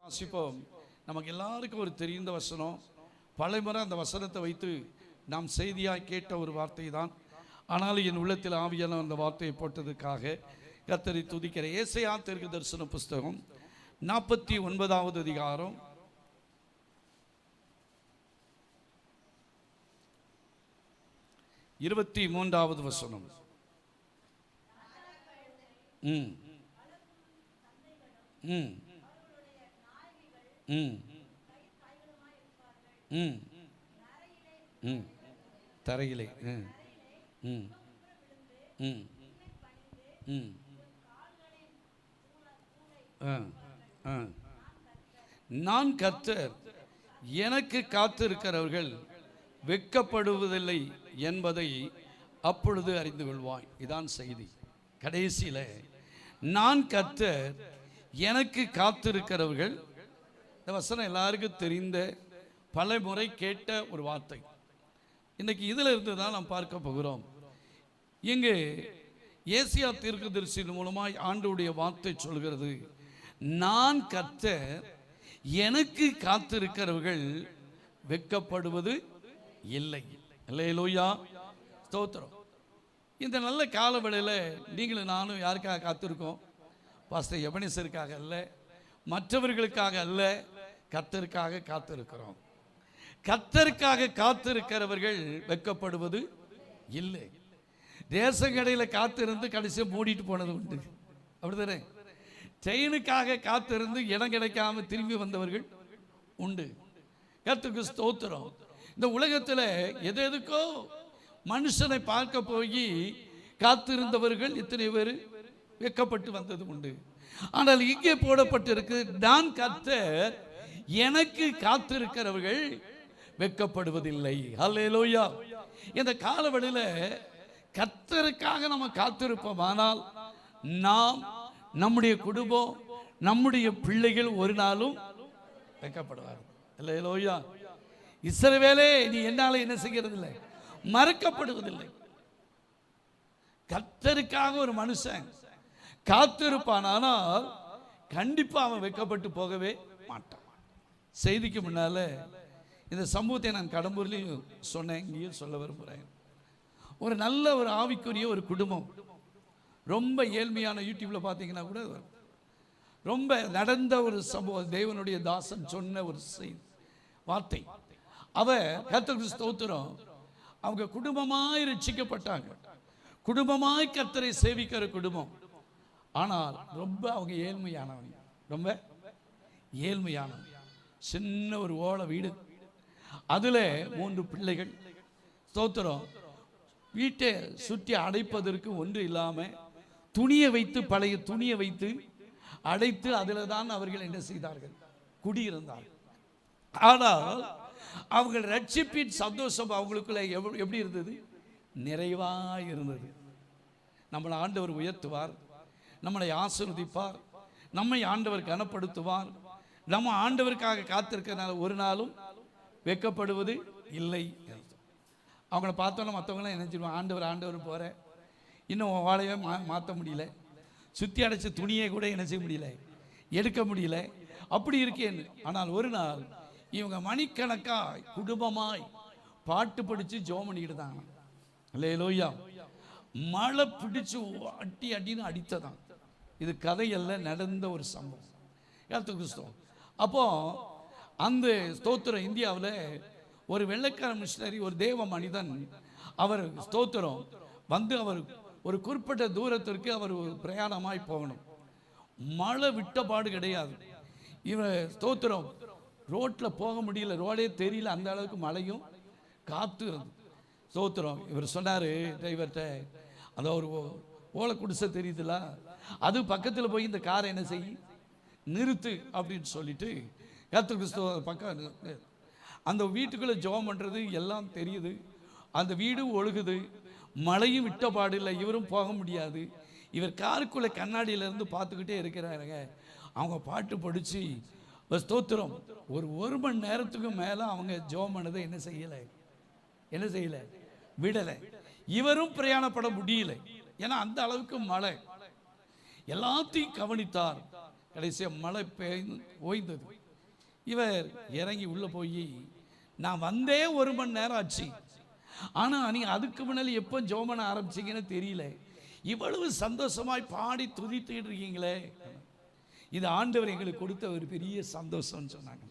வாசிப்போம். நமக்கு எல்லாருக்கும் ஒரு தெரிந்த வசனம். பலமுறை அந்த வசனத்தை வைத்து நாம் செய்தியாய் கேட்ட ஒரு வார்த்தை தான். ஆனாலும் என் உள்ளத்தில் ஆவியான அந்த வார்த்தையை போட்டதுக்காக கர்த்தரை துதிக்கிறேன். ஏசாயா தீர்க்க தரிசன புஸ்தகம் 49வது அதிகாரம் 23வது வசனம். ம் ம் ம் ம் ம் தரையிலே ம் ம் ம் நான் கர்த்தர், எனக்கு காத்திருக்கிறவர்கள் வெட்கப்படுவதில்லை என்பதை அப்பொழுது அறிந்து கொள்வாய். இதான் செய்தி. கடைசியில் நான் கர்த்தர், எனக்கு காத்திருக்கிறவர்கள். இந்த வசனம் எல்லாருக்கும் தெரிந்த பல முறை கேட்ட ஒரு வார்த்தை. இன்னைக்கு இதில் இருந்து தான் நாம் பார்க்க போகிறோம். இங்கு ஏசாயா தீர்க்கதரிசியின் மூலமாய் ஆண்டவருடைய வார்த்தை சொல்கிறது, நான் கர்த்தர், எனக்கு காத்திருக்கிறவர்கள் வெட்கப்படுவது இல்லை. அல்லேலூயா, ஸ்தோத்திரம். இந்த நல்ல காலவேளையில் நீங்களும் நானும் யாருக்காக காத்திருக்கோம்? பாஸ்டர் எபனேசருக்காக அல்ல, மற்றவர்களுக்காக அல்ல, கர்த்தருக்காக காத்திருக்கிறோம். கர்த்தருக்காக காத்திருக்கிறவர்கள் வெட்கப்படுவது இல்லை. ரேஷன் கடையில் காத்திருந்து கடைசியாக மூடிட்டு போனது உண்டு, அப்படிதானே? ட்ரெயினுக்காக காத்திருந்து இடம் கிடைக்காம திரும்பி வந்தவர்கள் உண்டு. கர்த்தருக்கு ஸ்தோத்திரம். இந்த உலகத்தில் எதுக்கோ மனுஷனை பார்க்க போய் காத்திருந்தவர்கள் இத்தனை பேர் வெட்கப்பட்டு வந்தது உண்டு. ஆனால் இங்கே போடப்பட்டிருக்கு, நான் கர்த்தர், எனக்கு காத்திருக்கிறவர்கள் வெட்கப்படுவதில்லை. அல்லேலூயா. இந்த காலவெளியில் கர்த்தருக்காக நம்ம காத்திருப்போம். ஆனால் நாம், நம்முடைய குடும்பம், நம்முடைய பிள்ளைகள் ஒரு நாளும் வெட்கப்படுவார். அல்லேலூயா. இஸ்ரவேலே, நீ என்னால என்ன செய்கிறதில்லை, மறக்கப்படுவதில்லை. கர்த்தருக்காக ஒரு மனுஷன் காத்திருப்பான், ஆனால் கண்டிப்பா அவன் வெட்கப்பட்டு போகவே மாட்டான். செய்திக்கு முன்னால இந்த சம்பவத்தை நான் கடம்பூர்லையும் சொன்னேன், இங்கேயும் சொல்ல விரும்புகிறேன். ஒரு நல்ல ஒரு ஆவிக்குரிய ஒரு குடும்பம், ரொம்ப ஏழ்மையான, யூடியூப்ல பார்த்தீங்கன்னா கூட ரொம்ப நடந்த ஒரு சம்பவம். தேவனுடைய தாசன் சொன்ன ஒரு வார்த்தை. அவ கர்த்தருக்கு ஸ்தோத்திரம், அவங்க குடும்பமாய் ரட்சிக்கப்பட்டாங்க, குடும்பமாய் கர்த்தரை சேவிக்கிற குடும்பம். ஆனால் ரொம்ப அவங்க ஏழ்மையானவங்க, ரொம்ப ஏழ்மையானவங்க. சின்ன ஒரு ஓலை வீடு, அதுல 3 பிள்ளைகள். ஸ்தோத்திரம். வீட்டை சுற்றி அடைப்பதற்கு ஒன்று இல்லாமல் துணியை வைத்து, பழைய துணியை வைத்து அடைத்து அதில் தான் அவர்கள் என்ன செய்தார்கள், குடியிருந்தார்கள். ஆனால் அவர்கள் ரட்சிப்பின் சந்தோஷம் அவங்களுக்குள்ள எப்படி இருந்தது, நிறைவாக இருந்தது. நம்மளை ஆண்டவர் உயர்த்துவார், நம்மளை ஆசீர்வதிப்பார், நம்மை ஆண்டவர் கனப்படுத்துவார். நம்ம ஆண்டவருக்காக காத்திருக்கிறதுனால ஒரு நாளும் வெட்கப்படுவது இல்லை. அவங்கள பார்த்தோன்னா மற்றவங்களாம் என்ன சொல்லுவாங்க, ஆண்டவர் ஆண்டவர் போகிற, இன்னும் வாழையே மாற்ற முடியல, சுற்றி அடைச்ச துணியை கூட என்ன செய்ய முடியல, எடுக்க முடியல, அப்படி இருக்கேன்னு. ஆனால் ஒரு நாள் இவங்க மணிக்கணக்காய் குடும்பமாய் பாட்டு படித்து ஜெபம் பண்ணிக்கிட்டு தாங்க. அல்லேலூயா. மழை பிடிச்சு அடின்னு அடித்ததான். இது கதையல்ல, நடந்த ஒரு சம்பவம். கிறிஸ்தவம். அப்போ அந்த ஸ்தோத்திரம், இந்தியாவில் ஒரு வெள்ளைக்கார மிஷினரி, ஒரு தேவ மனிதன், அவர் ஸ்தோத்திரம் வந்து அவர் ஒரு குறிப்பிட்ட தூரத்திற்கு அவர் பிரயாணமாய் போகணும். மழை விட்ட பாடு கிடையாது. இவன் ஸ்தோத்திரம் ரோட்டில் போக முடியல, ரோடே தெரியல, அந்த அளவுக்கு மழையும் காத்து இருந்து. ஸ்தோத்திரம் இவர் சொன்னார் டிரைவர்கிட்ட, அதை ஒரு ஓலை குடிசை தெரியுதுல, அது பக்கத்தில் போய் இந்த காரை என்ன செய்ய நிறுத்து அப்படின்னு சொல்லிட்டு கர்த்தருக்கு பக்கம் அந்த வீட்டுக்குள்ளே ஜெபம் பண்ணுறது எல்லாம் தெரியுது. அந்த வீடு ஒழுகுது, மழையும் விட்ட பாடில்லை, இவரும் போக முடியாது. இவர் காருக்குள்ளே கண்ணாடியிலேருந்து பார்த்துக்கிட்டே இருக்கிறாருங்க. அவங்க பாட்டு படித்து ஸ்தோத்திரம் ஒரு மணி நேரத்துக்கு மேலே அவங்க ஜெபம் பண்ணதை என்ன செய்யலை, விடலை. இவரும் பிரயாணப்பட முடியல, ஏன்னா அந்த அளவுக்கு மழை. எல்லாத்தையும் கவனித்தார். கடைசியாக மழை ஓய்ந்தது. இவர் இறங்கி உள்ளே போய், நான் வந்தே 1 மணி நேரம் ஆச்சு, ஆனால் நீங்கள் அதுக்கு முன்னாடி எப்போ ஜெபம் பண்ண ஆரம்பிச்சிங்கன்னு தெரியல, இவ்வளவு சந்தோஷமாய் பாடி துதித்துக்கிட்டு இருக்கீங்களே, இது ஆண்டவர் எங்களுக்கு கொடுத்த ஒரு பெரிய சந்தோஷம்னு சொன்னாங்க.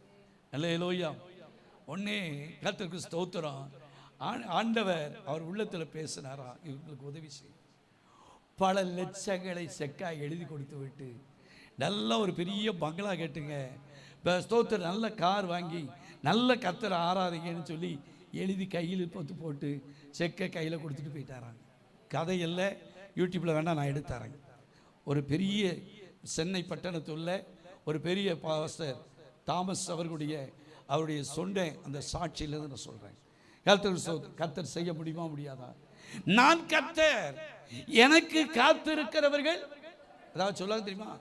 அல்லேலூயா. ஒன்னே கர்த்தருக்கு ஸ்தோத்திரம். ஆண்டவர் அவர் உள்ளத்தில் பேசினாரா, இவங்களுக்கு உதவி செய்யும். பல லட்சங்களை செக்காய் எழுதி கொடுத்து விட்டு நல்ல ஒரு பெரிய பங்களா கேட்டுங்க, ஸ்தோத்திரம், நல்ல கார் வாங்கி நல்ல கர்த்தரை ஆராதிங்கன்னு சொல்லி எழுதி கையில் போட்டு செக்கை கையில் கொடுத்துட்டு போயிட்டாராங்க. கதையெல்லாம் யூடியூப்பில் வேணால் நான் எடுத்தாரேங்க. ஒரு பெரிய சென்னை பட்டணத்துள்ள ஒரு பெரிய பாஸ்டர் தாமஸ் அவருடைய சொன்ன அந்த சாட்சியிலேருந்து நான் சொல்கிறேன். கர்த்தர் செய்ய முடியுமா முடியாதா? நான் கர்த்தர், எனக்கு காத்திருக்கிறவர்கள், அதாவது சொல்ல தெரியுமா,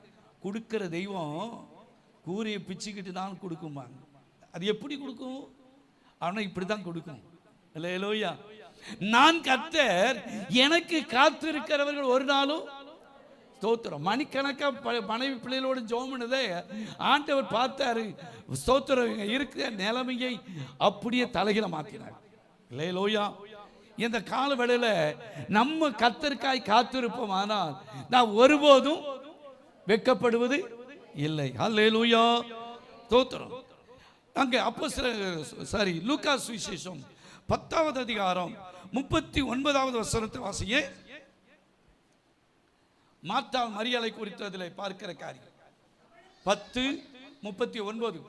கொடுக்கிற தெய்வம் கூரையை பிச்சுக்கிட்டு தான் கொடுக்குமாங்க. அது எப்படி கொடுக்கும்? ஆனால் இப்படி தான் கொடுக்கும். அல்லேலூயா. நான் கர்த்தர், எனக்கு காத்திருக்கிறவர்கள் ஒரு நாளும் ஸ்தோத்திரம். மணிக்கணக்காக மனைவி பிள்ளைகளோடு ஜெபம் பண்ணதே ஆண்டவர் பார்த்தாரு. ஸ்தோத்திரம், இருக்கிற நிலைமையை அப்படியே தலைகில மாற்றினார். அல்லேலூயா. இந்த கால வேளையில நம்ம கர்த்தருக்காய் காத்திருப்போம், ஆனால் நான் ஒருபோதும் வெட்கப்படுவது இல்லை. அல்லேலூயா. ஸ்தோத்திரம். அங்கே அப்போஸ்தலர் லூக்கா சுவிசேஷம் 10வது அதிகாரம் 39வது வசனத்தை வாசியே. மார்த்தாள் மரியாளை குறித்து அதில் பார்க்கிற காரியம் 10:39.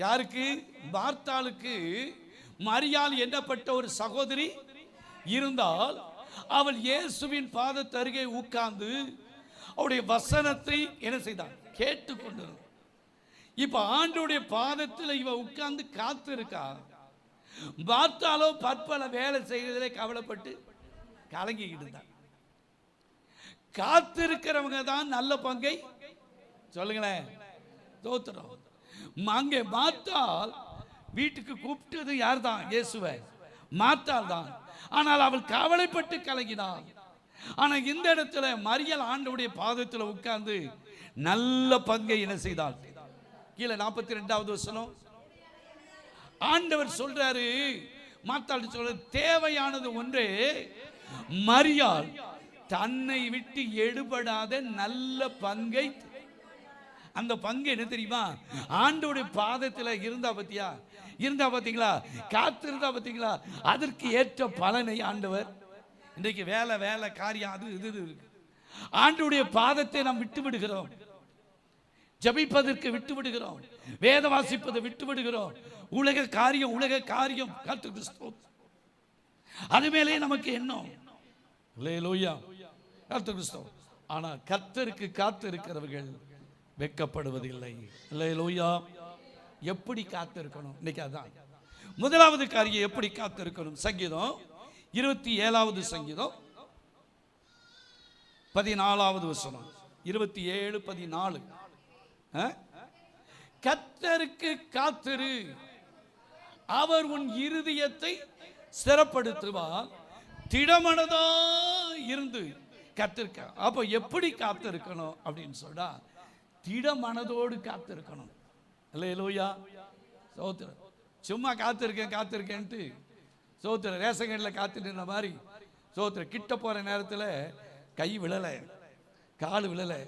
யாருக்கு? மார்த்தாளுக்கு மரியாள் எண்ணப்பட்ட ஒரு சகோதரி இருந்தால், அவள் இயேசுவின் பாதத்தருகே உட்கார்ந்து அவருடைய வசனத்தை என்ன செய்தாள்? கேட்டுக்கொண்டு. இப்ப ஆண்டவருடைய பாதத்தில் இவ உட்கார்ந்து காத்து இருக்கா. பார்த்தாலோ பற்பல வேலை செய்வதிலே கவலைப்பட்டு கலங்கிக்கிட்டு இருந்தா. காத்திருக்கிறவங்க தான் நல்ல பங்கை சொல்லுங்களேன். தோத்துறோம். அங்கே மார்த்தாள் வீட்டுக்கு கூப்பிட்டது யார் தான்? இயேசுவை. மார்த்தாள் தான். ஆனால் அவள் கவலைப்பட்டு கலங்கினாள். ஆனால் இந்த இடத்துல மரியாள் ஆண்டவருடைய பாதத்தில் உட்கார்ந்து நல்ல பங்கை என்ன செய்தாள்? கீழே 42வது வசனம் ஆண்டவர் சொல்றாரு, மார்த்தாள் சொல்ற தேவையானது ஒன்றே, மரியாள் தன்னை விட்டு எடுபடாத நல்ல பங்கை. அந்த பங்கு என்ன தெரியுமா? ஆண்டவருடைய பாதத்தில் இருந்தா பார்த்தீங்களா, காத்திருந்தா பார்த்தீங்களா, அதற்கு ஏற்ற பலனை ஆண்டவர். இன்றைக்கு வேலை காரியம் அது இது இருக்கு. ஆண்டவருடைய பாதத்தை நாம் விட்டு விடுகிறோம், ஜபிப்பதற்கு விட்டு விடுகிறோம், வேத வாசிப்பதை விட்டு விடுகிறோம், உலக காரியம் கர்த்தருக்கு அது மேலே நமக்கு எண்ணம். அல்லேலூயா. கர்த்தருக்கு. ஆனால் கர்த்தருக்கு காத்திருக்கிறவர்கள் வெட்கப்படுவதில்லை. அல்லேலூயா. எப்படி காத்திருக்கணும்? இன்னைக்கு அதான் முதலாவது காரியம். எப்படி காத்திருக்கணும்? சங்கீதம் 27வது சங்கீதம் 14வது வசனம் 27:14. கர்த்தருக்கு காத்திரு, அவர் உன் இருதயத்தை ஸ்திரப்படுத்துவார், திடமனதா இருந்து காத்திருக்க. அப்போ எப்படி காத்திருக்கணும் அப்படின்னு சொன்னா, திடமனதோடு காத்திருக்கணும். அல்லேலூயா. சோத்திரம். சும்மா காத்திருக்கேன்ட்டு சோத்திரம் ரேஷன் கடையில் காத்துட்டு மாதிரி சோத்திரம் கிட்ட போற நேரத்தில் கை விழலை, கால் விழலை.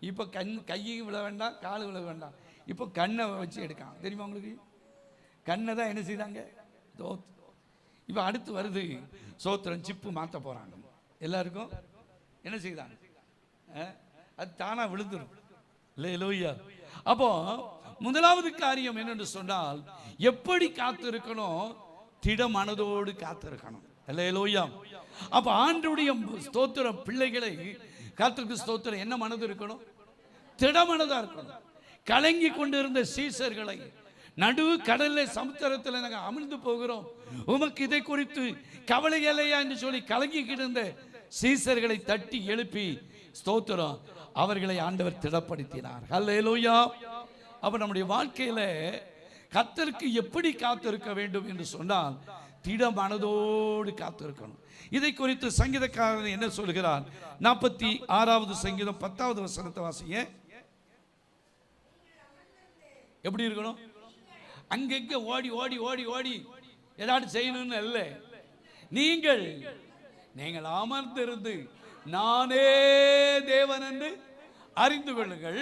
இப்போ கையும் விழ வேண்டாம், கால் விழ வேண்டாம். இப்போ கண்ணை வச்சு எடுக்கான். தெரியுமா உங்களுக்கு? கண்ணை தான் என்ன செய்தாங்க? இப்போ அடுத்து வருது சோத்திரம், சிப்பு மாற்ற போறாங்க. எல்லாருக்கும் என்ன செய்தாங்க? அது தானா விழுந்துடும். அல்லேலூயா. அப்போ முதலாவது காரியம் என்னென்று சொன்னால், எப்படி காத்திருக்கணும்? திட மனதோடு காத்திருக்கணும். அல்லேலூயா. அப்ப ஆண்டவருடைய ஸ்தோத்திரம் பிள்ளைகளை கர்த்தருக்கு ஸ்தோத்திரம் என்ன மனது இருக்கணும்? திடமனதா இருக்கணும். கலங்கி கொண்டிருந்த சீசர்களை நடு கடலில் சமுத்திரத்தில் நாங்கள் அமிழ்ந்து போகிறோம், உமக்கு இதை குறித்து கவலை இல்லையா என்று சொல்லி கலங்கி கிடந்த சீசர்களை தட்டி எழுப்பி ஸ்தோத்திரம் அவர்களை ஆண்டவர் திடப்படுத்தினார். அல்லேலூயா. அப்ப நம்முடைய வாழ்க்கையில கர்த்தருக்கு எப்படி காத்திருக்க வேண்டும் என்று சொன்னால், திட மனதோடு காத்திருக்கணும். இதை குறித்து சங்கீதக்காரன் என்ன சொல்கிறார்? 46வது சங்கீதம் 10வது வசனத்தை வாசிங்க. எப்படி இருக்கணும்? அங்கங்க ஓடி ஓடி ஓடி ஓடி ஏதாவது செய்யணும்னு அல்ல. நீங்கள் அமர்ந்திருந்து நானே தேவன் என்று அறிந்து கொள்ளுங்கள்.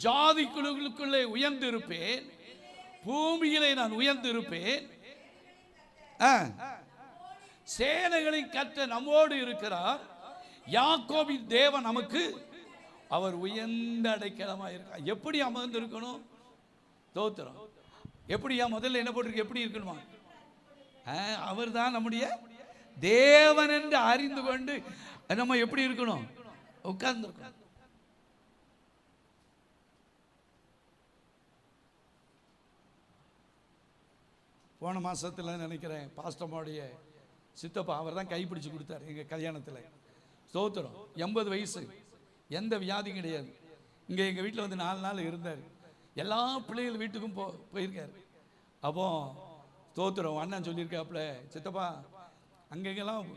ஜாதி குழுக்களுக்குள்ளே உயர்ந்திருப்பேன், பூமியிலே நான் உயர்ந்திருப்பேன். சேனைகளின் கர்த்தர் நம்மோடு இருக்கிறார். யாக்கோபின் தேவன் நமக்கு அவர் உயர்ந்த அடைக்கலமாக இருக்கார். எப்படி அமர்ந்து இருக்கணும்? தோத்திரம். எப்படியா? முதல்ல என்ன போட்டிருக்கு? எப்படி இருக்கணுமா? அவர் தான் நம்முடைய தேவன் என்று அறிந்து கொண்டு நம்ம எப்படி இருக்கணும்? உட்கார்ந்து இருக்கணும். போன மாசத்துல நினைக்கிறேன் பாஸ்டம்மாவுடைய சித்தப்பா அவர் தான் கைப்பிடிச்சு கொடுத்தார் எங்க கல்யாணத்தில். ஸ்தோத்திரம். 80 வயசு, எந்த வியாதியும் கிடையாது. இங்கே எங்கள் வீட்டில் வந்து 4 நாள் இருந்தார். எல்லா பிள்ளைகள் வீட்டுக்கும் போயிருக்காரு. அப்போ ஸ்தோத்திரம் அண்ணன் சொல்லியிருக்காப்புல, சித்தப்பா அங்கெங்கெல்லாம்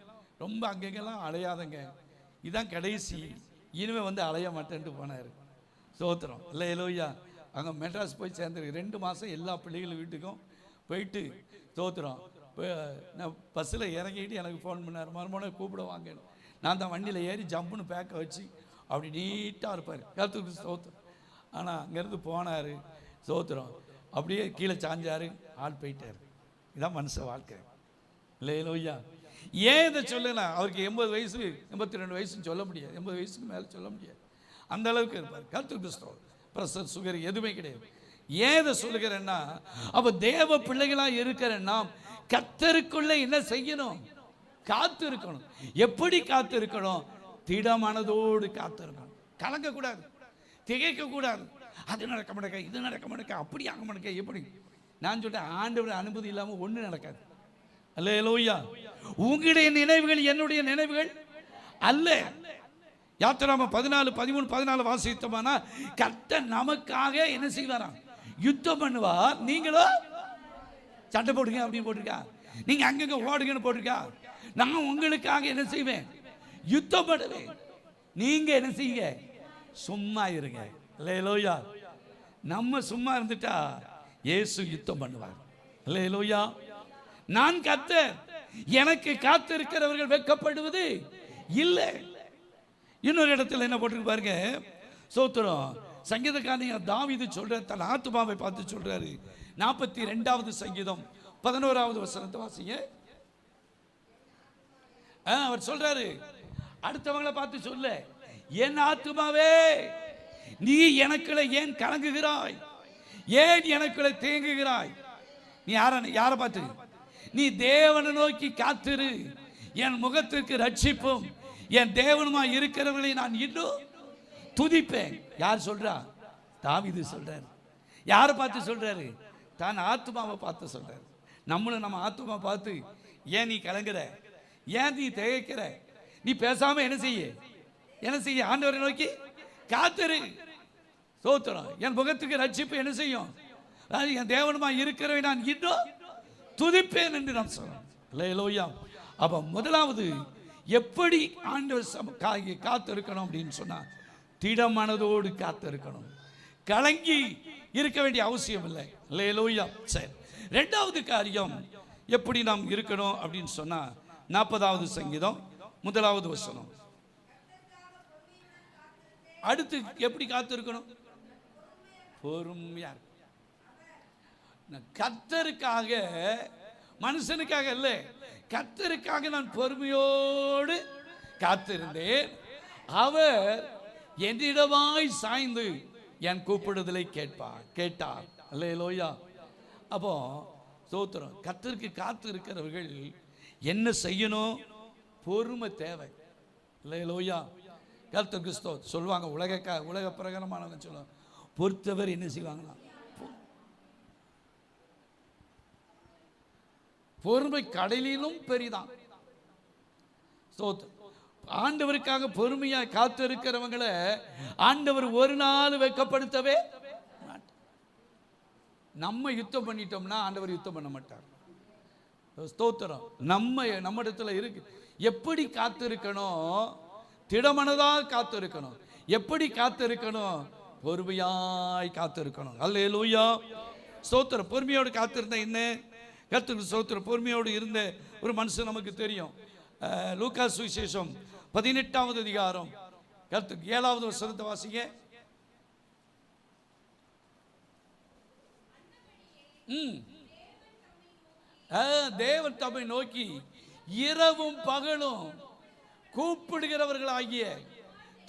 ரொம்ப அங்கெங்கெல்லாம் அலையாதங்க, இதுதான் கடைசி, இனிமே வந்து அலைய மாட்டேன்ட்டு போனார். ஸ்தோத்திரம். இல்லை எலோய்யா அங்கே மெட்ராஸ் போய் சேர்ந்துருக்கு. 2 மாதம் எல்லா பிள்ளைகள் வீட்டுக்கும் போயிட்டு ஸ்தோத்திரம். நான் பஸ்ஸில் இறங்கிட்டு எனக்கு ஃபோன் பண்ணார், மறுமணி கூப்பிட வாங்கன்னு. நான் தான் வண்டியில் ஏறி ஜம்புன்னு பேக்கை வச்சு அப்படி நீட்டாக இருப்பார். கருத்துக்கு ஸ்தோத்திரம். ஆனால் அங்கேருந்து போனார். ஸ்தோத்திரம். அப்படியே கீழே சாஞ்சார், ஆள் போயிட்டார். இதான் மனுஷ வாழ்க்கை. இல்லை லோய்யா. ஏன் இதை சொல்லலாம்? அவருக்கு 80 வயசு 82 வயசுன்னு சொல்ல முடியாது, 80 வயசுக்கு மேலே சொல்ல முடியாது. அந்த அளவுக்கு இருப்பார். கருத்துக்கு ஸ்தோத்திரம். ப்ரெஷர் சுகர் எதுவுமே கிடையாது. ஏன் இதை சொல்லுகிறேன்னா, அப்போ தேவ பிள்ளைகளாக இருக்கிறேன்னா கர்த்தருக்குள்ள என்ன செய்யணும்? காத்து இருக்கணும். எப்படி காத்து இருக்கணும்? திடமனதோடு காத்து இருக்கணும். கலங்கக்கூடாது, திகைக்க கூடாது. அது நடக்க மாட்டேக்க, இது நடக்க மாட்டேக்க, அப்படி ஆக மாட்டேக்க. எப்படி? நான் சொல்றேன், ஆண்டவருடைய அனுமதி இல்லாமல் ஒன்றும் நடக்காது. அல்லேலூயா. உங்களுடைய நினைவுகள் என்னுடைய நினைவுகள் அல்ல. யாத்திராகமம் 14, 13, 14 வாசித்தோம்னா கர்த்தர் நமக்காக என்ன செய்வாராம்? யுத்தம் பண்ணுவார். நீங்களோ சண்டை போடுங்க அப்படின்னு போட்டிருக்கா, நீங்க அங்கங்க ஓடுங்கன்னு போட்டிருக்கா. நான் உங்களுக்காக என்ன செய்வேன்? யுத்தம் பண்ணுவேன். நீங்க என்ன செய்யுங்க? சும்மா இருங்க. அல்லேலூயா. நம்ம சும்மா இருந்துட்டா இயேசு யுத்தம் பண்ணுவார். அல்லேலூயா. நான் கர்த்தர், எனக்கு காத்திருக்கிறவர்கள் வெட்கப்படுவது இல்லை. இன்னொரு இடத்துல என்ன போட்டிருக்கு பாருங்க. ஸ்தோத்திரம். சங்கீதக்காரன் தாவீது சொல்ற, தன் ஆத்துமாவை பார்த்து சொல்றாரு. 42வது சங்கீதம் 11வது வசனத்தை வாசிங்க. அவர் சொல்றாரு, அடுத்தவங்களை பார்த்து சொல்ல, என் ஆத்துமாவே நீ எனக்குள்ள ஏன் கலங்குகிறாய்? ஏன் எனக்குள்ள தேங்குகிறாய்? நீ யாரை பார்த்து? நீ தேவனை நோக்கி காத்திரு, என் முகத்திற்கு ரட்சிப்பும் என் தேவனுமா இருக்கிறவர்களை நான் இன்னும் துதிப்பேன். யார் சொல்றா? தாவீது சொல்றாரு. யாரை பார்த்து சொல்றாரு? தான் ஆத்துமாவை பார்த்து சொல்றாரு. நம்மளும் நம்ம ஆத்துமா பார்த்து, ஏன் நீ கலங்குற? ஏன் நீ திகைக்கிற? நீ பேசாம என்ன செய்ய? என்ன செய்ய? ஆண்டவரை நோக்கி காத்திரு. ஸ்தோத்திரம். என் முகத்துக்கு ரட்சிப்பு என்ன செய்யும்? என் தேவனுமா இருக்கிறவை நான் இன்னும் துதிப்பேன் என்று நாம் சொல்றோம். அல்லேலூயா. அப்ப முதலாவது எப்படி ஆண்டவர் காத்து இருக்கணும் அப்படின்னு சொன்னா, திடமனதோடு காத்து இருக்கணும். கலங்கி இருக்க வேண்டிய அவசியம் இல்லை. அல்லேலூயா. சரி, 2வது காரியம் எப்படி நாம் இருக்கணும் அப்படின்னு சொன்னா, 40வது சங்கீதம் 1வது வசனம். அடுத்து எப்படி காத்து இருக்கணும்? பொறுமையா. கர்த்தருக்காக, மனுஷனுக்காக அல்ல, கர்த்தருக்காக நான் பொறுமையோடு காத்திருந்தேன். அவர் என்னிடமாய் சாய்ந்து என் கூப்பிடுதலை கேட்டார். அல்லேலூயா. அப்போ ஸ்தோத்திரம். கர்த்தருக்கு காத்து இருக்கிறவர்கள் என்ன செய்யணும்? பொறுமை தேவை. அல்லேலூயா. கர்த்தருக்கு ஸ்தோத்திரம். சொல்லுவாங்க, உலக பிரகாரமான சொல்லுவாங்க, பொறுத்தவர் என்ன செய்வாங்களா? பொறுமை கடலிலும் பெரிதான். ஸ்தோத்திரம். ஆண்டவருக்காக பொறுமையா காத்து இருக்கிறவங்களை ஆண்டவர் ஒரு நாள் வெட்கப்படுத்தவே மாட்டார். நம்ம யுத்தம் பண்ணிட்டோம்னா ஆண்டவர் யுத்தம் பண்ண மாட்டார். ஸ்தோத்திரம். நம்மிடத்துல இருக்கு. எப்படி காத்திருக்கணும்? திடமனதாக காத்திருக்கணும். எப்படி காத்திருக்கணும்? பொறுமையாய் காத்திருக்கணும். அல்லேலூயா, ஸ்தோத்திரம். பொறுமையோடு காத்திருந்த என்ன? கர்த்தருக்கு ஸ்தோத்திரம். பொறுமையோடு இருந்த ஒரு மனுஷன் நமக்கு தெரியும். லூக்கா சுவிசேஷம் 18வது அதிகாரம் கர்த்தருக்கு 7வது வசனத்தை வாசிங்க. தேவன் தம்மை நோக்கி இரவும் பகலும் கூப்பிடுகிறவர்களாகிய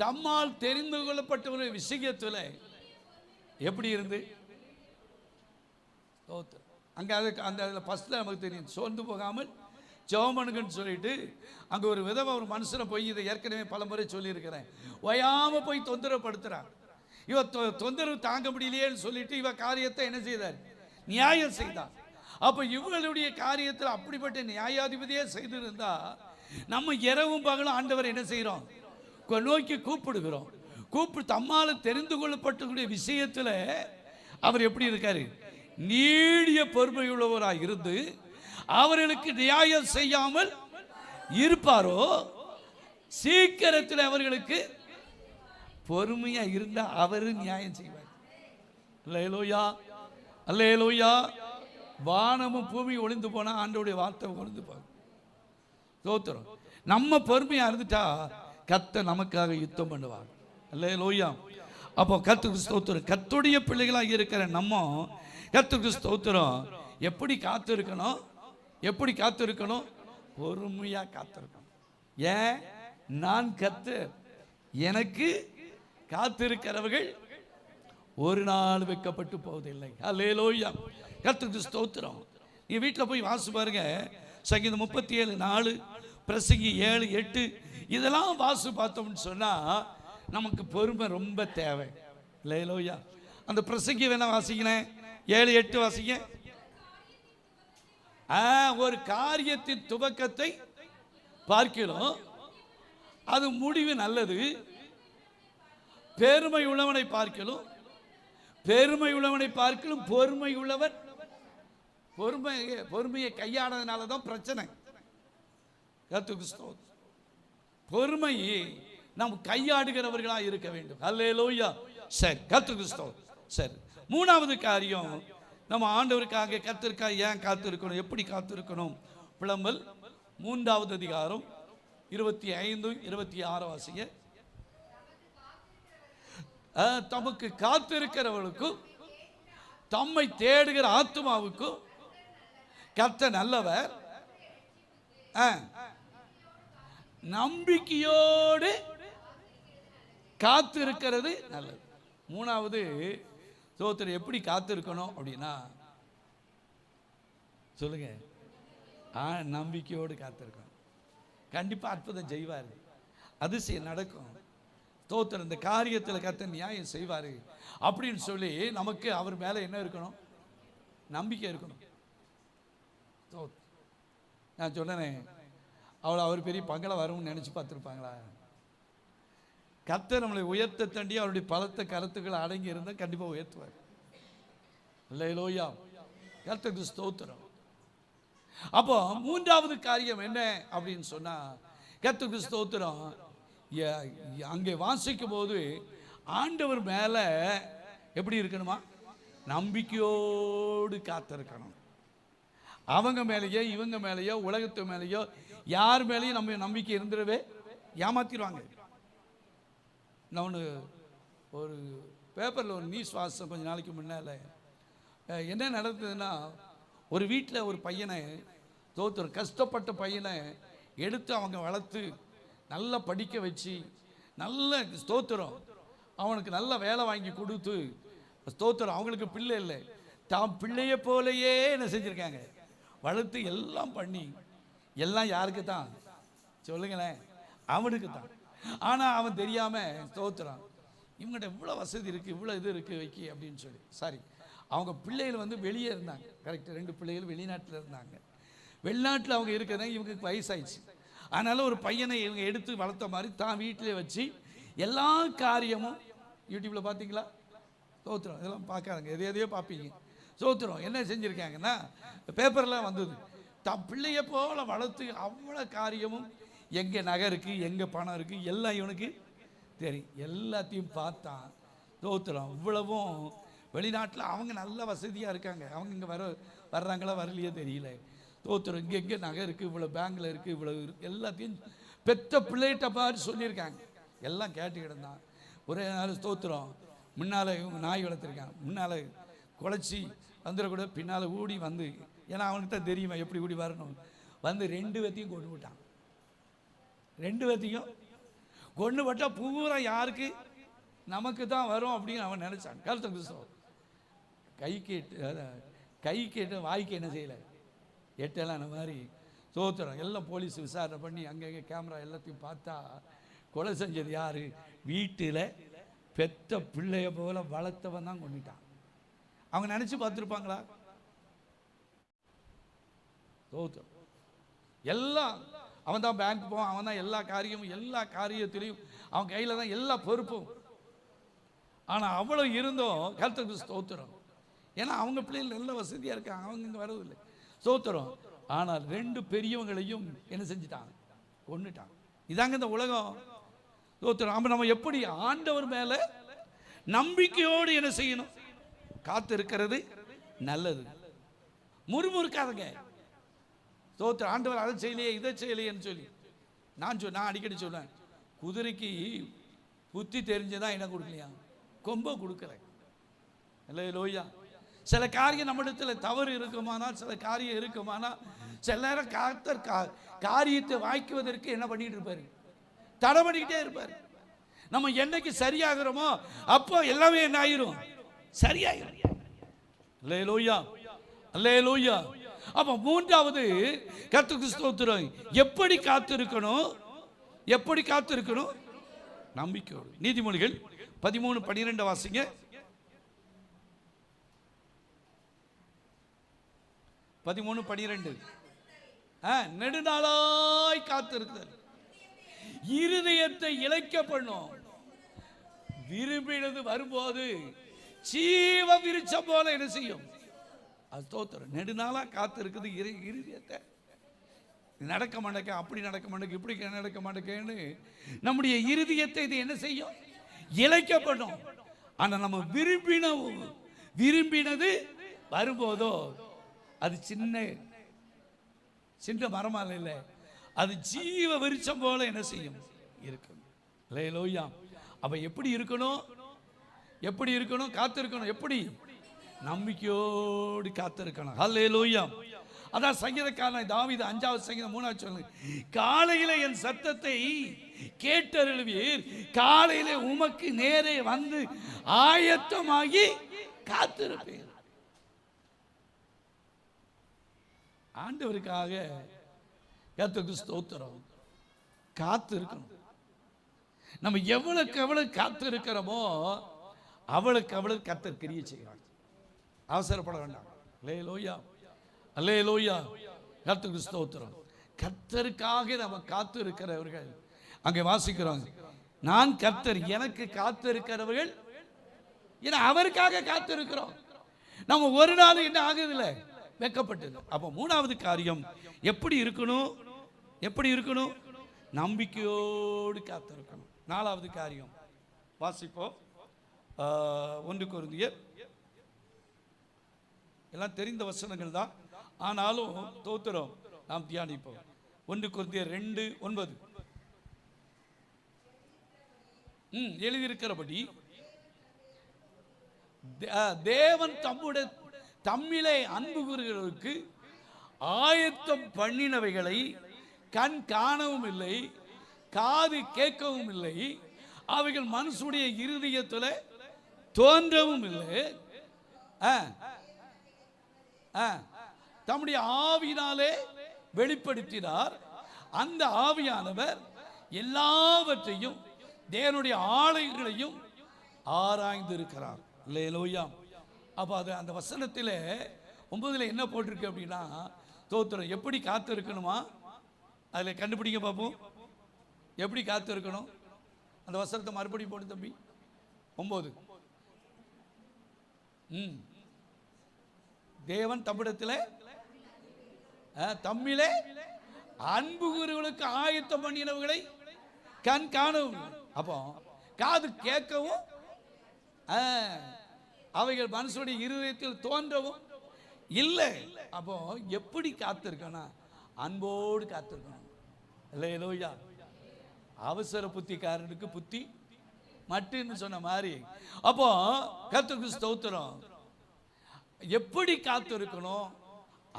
தம்மால் தெரிந்து கொள்ளப்பட்ட விஷயத்தில் எப்படி இருந்து அங்கே அந்த ஃபர்ஸ்ட்ல நமக்கு தெரியும். சோர்ந்து போகாமல் ஜெபம் பண்ணுங்கன்னு சொல்லிட்டு அங்கே ஒரு விதவை ஒரு மனுஷனை போய் இதை ஏற்கனவே பல முறை சொல்லியிருக்கிறேன். ஓயாமல் போய் தொந்தரவுப்படுத்துறான். இவ தொந்தரவு தாங்க முடியலையேன்னு சொல்லிட்டு இவ காரியத்தை என்ன செய்தார்? நியாயம் செய்தார். அப்போ இவங்களுடைய காரியத்தில் அப்படிப்பட்ட நியாயாதிபதியே செய்திருந்தா நம்ம இரவும் பகலும் ஆண்டவர் என்ன செய்கிறோம்? நோக்கி கூப்பிடுகிறோம். தம்மால் தெரிந்து கொள்ளப்பட்ட விஷயத்தில் அவர் எப்படி இருக்காரு? நீடிய பொறுமையுள்ளவராக இருந்து அவர்களுக்கு நியாயம் செய்யாமல் இருப்பாரோ சீக்கிரத்தில் அவர்களுக்கு பொறுமையா இருந்தா அவரு நியாயம் செய்வார். அல்லேலூயா, அல்லேலூயா. வானமும் பூமி ஒளிந்து போனா ஆண்டவருடைய வார்த்தை ஒளிந்து போகும். ஸ்தோத்திரம். நம்ம பொறுமையா இருந்துட்டா கர்த்தர் நமக்காக யுத்தம் பண்ணுவார். அல்லேலூயா. அப்போ கர்த்தருக்கு ஸ்தோத்திரம். கர்த்தருடைய பிள்ளைகளாக இருக்கிற நம்ம கர்த்தருக்கு ஸ்தோத்திரம். எப்படி காத்திருக்கணும்? எப்படி காத்திருக்கணும்? பொறுமையா காத்திருக்கணும். ஏன்? நான் கர்த்தர், எனக்கு காத்திருக்கிறவர்கள் ஒரு நாள் வைக்கப்பட்டு போவதில்லை. அல்லேலூயா, கர்த்தருக்கு ஸ்தோத்திரம். நீ வீட்டில் போய் வாசி பாருங்க. சங்கீதம் 37:4, பிரசங்கி 7:8 இதெல்லாம் வாசி பார்த்தோம்னு சொன்னா நமக்கு பொறுமை ரொம்ப தேவை. அல்லேலூயா. அந்த பிரசங்கி வேணா வாசிக்கிறேன். 7:8 வாசிங்க. ஒரு காரியத்தின் துவக்கத்தை பார்க்கிறோம், அது முடிவு நல்லது. பெருமை உள்ளவனை பார்க்கலும், பெருமை உள்ளவனை பார்க்கலும் பொறுமை உள்ளவன். பொறுமையை கையாடுறதுனால தான் பிரச்சனை. பொறுமை நாம் கையாடுகிறவர்களாக இருக்க வேண்டும். அல்லேலூயா. சரி, கர்த்தருக்கு ஸ்தோத்திரம். சரி, மூணாவது காரியம், நம்ம ஆண்டவருக்காக கர்த்தருக்காக ஏன் காத்திருக்கணும்? எப்படி காத்திருக்கணும்? புலம்பல் 3வது அதிகாரம் 25-26 வாசிங்க. தமக்கு காத்திருக்கிறவர்களுக்கும் தம்மை தேடுகிற ஆத்துமாவுக்கும் கர்த்தர் நல்லவர், நம்பிக்கையோடு காத்திருக்கிறது நல்லது. மூணாவது ஸ்தோத்திரம். எப்படி காத்திருக்கணும் அப்படின்னா சொல்லுங்க. நம்பிக்கையோடு காத்திருக்கணும். கண்டிப்பா அற்புதம் செய்வார், அதிசயம் நடக்கும். ஸ்தோத்திரம். இந்த காரியத்தில் கர்த்தர் நியாயம் செய்வார் அப்படின்னு சொல்லி நமக்கு அவர் மேலே என்ன இருக்கணும்? நம்பிக்கை இருக்கணும். நான் சொன்னேன், அவர் பெரிய பங்களா வரும்னு நினச்சி பார்த்துருப்பாங்களா? கர்த்தர் நம்மளை உயர்த்த தண்டி அவருடைய பலத்த கருத்துக்கள் அடங்கி இருந்தால் கண்டிப்பாக உயர்த்துவார். அல்லேலூயா, கர்த்தருக்கு ஸ்தோத்திரம். அப்போ மூன்றாவது காரியம் என்ன அப்படின்னு சொன்னா, கர்த்தருக்கு ஸ்தோத்திரம். அங்கே வாசிக்கும் போது ஆண்டவர் மேல எப்படி இருக்கணுமா? நம்பிக்கையோடு காத்திருக்கணும். அவங்க மேலேயோ இவங்க மேலேயோ உலகத்து மேலேயோ யார் மேலேயும் நம்ம நம்பிக்கை இருந்துடவே ஏமாத்திடுவாங்க. நான் ஒரு பேப்பரில் ஒரு நியூஸ் வாசம் கொஞ்சம் நாளைக்கு முன்னால் என்ன நடந்ததுன்னா, ஒரு வீட்டில் ஒரு பையனை, ஸ்தோத்திரம், கஷ்டப்பட்ட பையனை எடுத்து அவங்க வளர்த்து நல்லா படிக்க வச்சு, நல்ல ஸ்தோத்திரம் அவனுக்கு நல்ல வேலை வாங்கி கொடுத்து, ஸ்தோத்திரம் அவங்களுக்கு பிள்ளை இல்லை, தாம் பிள்ளையை போலையே என்ன செஞ்சுருக்காங்க, வளர்த்து எல்லாம் பண்ணி, எல்லாம் யாருக்கு தான் சொல்லுங்களேன்? அவனுக்கு தான். ஆனால் அவன் தெரியாமல் ஸ்தோத்திரம் இவங்ககிட்ட இவ்வளோ வசதி இருக்குது, இவ்வளோ இது இருக்குது வைக்கி அப்படின்னு சொல்லி. சாரி, அவங்க பிள்ளைகள் வந்து வெளியே இருந்தாங்க. கரெக்டாக 2 பிள்ளைகள் வெளிநாட்டில் இருந்தாங்க. வெளிநாட்டில் அவங்க இருக்கிறதாங்க, இவங்களுக்கு வயசாயிடுச்சு. அதனால் ஒரு பையனை இவங்க எடுத்து வளர்த்த மாதிரி தான் வீட்டிலே வச்சு எல்லா காரியமும், யூடியூப்பில் பார்த்தீங்களா? ஸ்தோத்திரம், இதெல்லாம் பார்க்காதுங்க, எதையோ பார்ப்பீங்க. ஸ்தோத்திரம் என்ன செஞ்சுருக்காங்கன்னா, பேப்பர்லாம் வந்தது, தன் பிள்ளைய போல வளர்த்து அவ்வளோ காரியமும் எங்கே நகை இருக்குது எங்கே பணம் இருக்குது எல்லாம் இவனுக்கு தெரியும். எல்லாத்தையும் பார்த்தான். தோத்துறோம். இவ்வளவும் வெளிநாட்டில் அவங்க நல்ல வசதியாக இருக்காங்க. அவங்க இங்கே வர்றாங்களா வரலையே தெரியல. தோத்துறோம். இங்கே நகை இருக்குது, இவ்வளோ பேங்கில் இருக்குது, இவ்வளோ இருக்குது, எல்லாத்தையும் பெத்த பிள்ளைகிட்ட மாதிரி சொல்லியிருக்காங்க. எல்லாம் கேட்டுக்கிட்டு தான் ஒரே நாள் தோத்துறோம். முன்னால் இவங்க நாய் வளர்த்துருக்காங்க. முன்னால் குலைச்சி வந்துடக்கூட பின்னால் ஊடி வந்து, ஏன்னா அவனுக்கு தான் தெரியுமா எப்படி ஊடி வரணும், வந்து 2 பேத்தையும் கொண்டு விட்டான். 2 பேத்தையும் கொண்டு விட்டால் பூரா யாருக்கு, நமக்கு தான் வரும் அப்படின்னு அவன் நினச்சான். கருத்த கிறிஸ்தவம் கை கேட்டு வாய்க்கு என்ன செய்யலை, எட்டெல்லாம் அந்த மாதிரி தோத்துறோம். எல்லாம் போலீஸ் விசாரணை பண்ணி அங்கங்கே கேமரா எல்லாத்தையும் பார்த்தா கொலை செஞ்சது யார், வீட்டில் பெத்த பிள்ளைய போல வளர்த்தவன் தான் கொண்டுட்டான். அவங்க நினச்சி பார்த்துருப்பாங்களா? தோத்துறோம். எல்லாம் அவன் தான் பேங்க் போவான், அவன் தான் எல்லா காரியத்திலையும் அவன் கையில் தான் எல்லா பொறுப்பும். ஆனால் அவ்வளோ இருந்தும் கர்த்தருக்கு ஸ்தோத்திரம். ஏன்னா அவங்க பிள்ளைகள் நல்ல வசதியாக இருக்காங்க, அவங்க இங்கே வரதில்லை. ஸ்தோத்திரம். ஆனால் 2 பெரியவங்களையும் என்ன செஞ்சுட்டாங்க, கொண்டுட்டாங்க. இதாங்க இந்த உலகம். ஸ்தோத்திரம். நம்ம எப்படி ஆண்டவர் மேலே நம்பிக்கையோடு என்ன செய்யணும், காத்து இருக்கிறது நல்லது. முறுமுறுக்காதங்க. ஸ்தோத்திரம். ஆண்டவர் அதை செய்யலையே இதை செய்யலையேன்னு சொல்லி நான் அடிக்கடி சொல்லுவேன், குதிரைக்கு புத்தி தெரிஞ்சதான் என்ன கொடுக்கலையா, கொம்ப கொடுக்கல. அல்லேலூயா. சில காரியம் நம்மிடத்தில் தவறு இருக்குமானால், சில காரியம் இருக்குமானால், சில நேரம் கர்த்தர் காரியத்தை வாய்க்குவதற்கு என்ன பண்ணிட்டு இருப்பாரு, தடை பண்ணிக்கிட்டே இருப்பார். நம்ம என்னைக்கு சரியாகிறோமோ அப்போ எல்லாமே என்ன ஆயிரும், சரியாயிரும். அல்லேலூயா, அல்லேலூயா. அப்போ 3வது கர்த்தருக்கு ஸ்தோத்திரம். எப்படி காத்திருக்கணும், எப்படி காத்திருக்கணும், நம்பிக்கையோடு. நீதிமொழிகள் 13:12 வாசிங்க. 13:12. நெடுநாளாய் காத்திருக்கிறது இருதயத்தை இளைக்க பண்ணும். விரும்பினது வரும்போது ஜீவ விருட்சம் போல என்ன செய்யும், அது ஸ்தோத்திரம். நெடுநாளா காத்திருக்குது இருதயத்தை. நடக்க மாட்டேக்க, அப்படி நடக்க மாட்டேங்க, இப்படி நடக்க மாட்டேங்கன்னு நம்முடைய இருதயத்தை இது என்ன செய்யும், இளைக்க பண்ணும். ஆனா நம்ம விரும்பினது வரும்போதோ அது சின்ன மரமா இல்லை, அது ஜீவ விருட்சம் போல என்ன செய்யும், இருக்கும். அல்லேலூயா. அப்ப எப்படி இருக்கணும், எப்படி இருக்கணும், காத்திருக்கணும். எப்படி, நம்பிக்கையோடு காத்திருக்கணும். அல்லேலூயா. அதான் சங்கீதக்காரன் தாவீது 5வது சங்கீதம் 3வது சொல்லுங்க, காலையில என் சத்தத்தை கேட்டருளுவீர், காலையில உமக்கு நேரே வந்து ஆயத்தமாகி காத்திருப்பீர். ஆண்டவருக்காக கர்த்தருக்கு ஸ்தோத்திரம். காத்து இருக்கணும். நம்ம எவ்வளவு காத்து இருக்கிறோமோ அவளுக்கு கர்த்தர் கிரியை செய்கிறாங்க. அவசரப்பட வேண்டாம். அல்லேலூயா, அல்லேலூயா. கர்த்தருக்கு ஸ்தோத்திரம். கர்த்தருக்காக நம்ம காத்து இருக்கிறவர்கள் அங்கே வாசிக்கிறாங்க, நான் கர்த்தர் எனக்கு காத்து இருக்கிறவர்கள், ஏன்னா அவருக்காக காத்து இருக்கிறோம். நம்ம ஒரு நாள் என்ன ஆகுதில்லை, வெக்கப்பட்டது. அப்போ 3வது காரியம் எப்படி இருக்கணும், எப்படி இருக்கணும், நம்பிக்கையோடு காத்திருக்கணும். 4வது காரியம் வாசிப்போம். 1 கொரிந்தியர், எல்லாம் தெரிந்த வசனங்கள் தான், ஆனாலும் தோத்திரம் நாம் தியானிப்போம். 1 கொரிந்தியர் 2:9. எழுதியிருக்கிறபடி தேவன் தம்மிலே அன்பு கூறுகிறவருக்கு ஆயத்தம் பண்ணினவைகளை கண் காணவும் இல்லை, காது கேட்கவும் இல்லை, அவைகள் மனுஷனுடைய இருதயத்தில் தோன்றவும் இல்லை. தம்முடைய ஆவியினாலே வெளிப்படுத்தினார். அந்த ஆவியானவர் எல்லாவற்றையும் தேவனுடைய ஆலயங்களையும் ஆராய்ந்து இருக்கிறார். அல்லேலூயா. அப்போ அது அந்த வசனத்தில் 9 என்ன போட்டிருக்கு அப்படின்னா, தோத்திரம். எப்படி காத்து இருக்கணுமா, அதில் கண்டுபிடிக்க பார்ப்போம். எப்படி காத்து இருக்கணும், அந்த வசனத்தை மறுபடியும் போடு தம்பி. 9. தேவன் தம்மிடத்தில் தம்மிலே அன்பு கூறுகளுக்கு ஆயத்தம் பண்ணினவர்களை கண் காணவும். அப்போ காது கேட்கவும் அவைகள் மனுஷனுடைய இருதயத்தில் தோன்றவும் இல்லை. அப்போ எப்படி காத்திருக்கணும்? அன்போடு காத்திருக்கணும். இல்லையா? அவசர புத்திக்காரனுக்கு புத்தி மட்டுன்னு சொன்ன மாதிரி. அப்போ கர்த்தருக்கு ஸ்தோத்திரம். எப்படி காத்திருக்கணும்?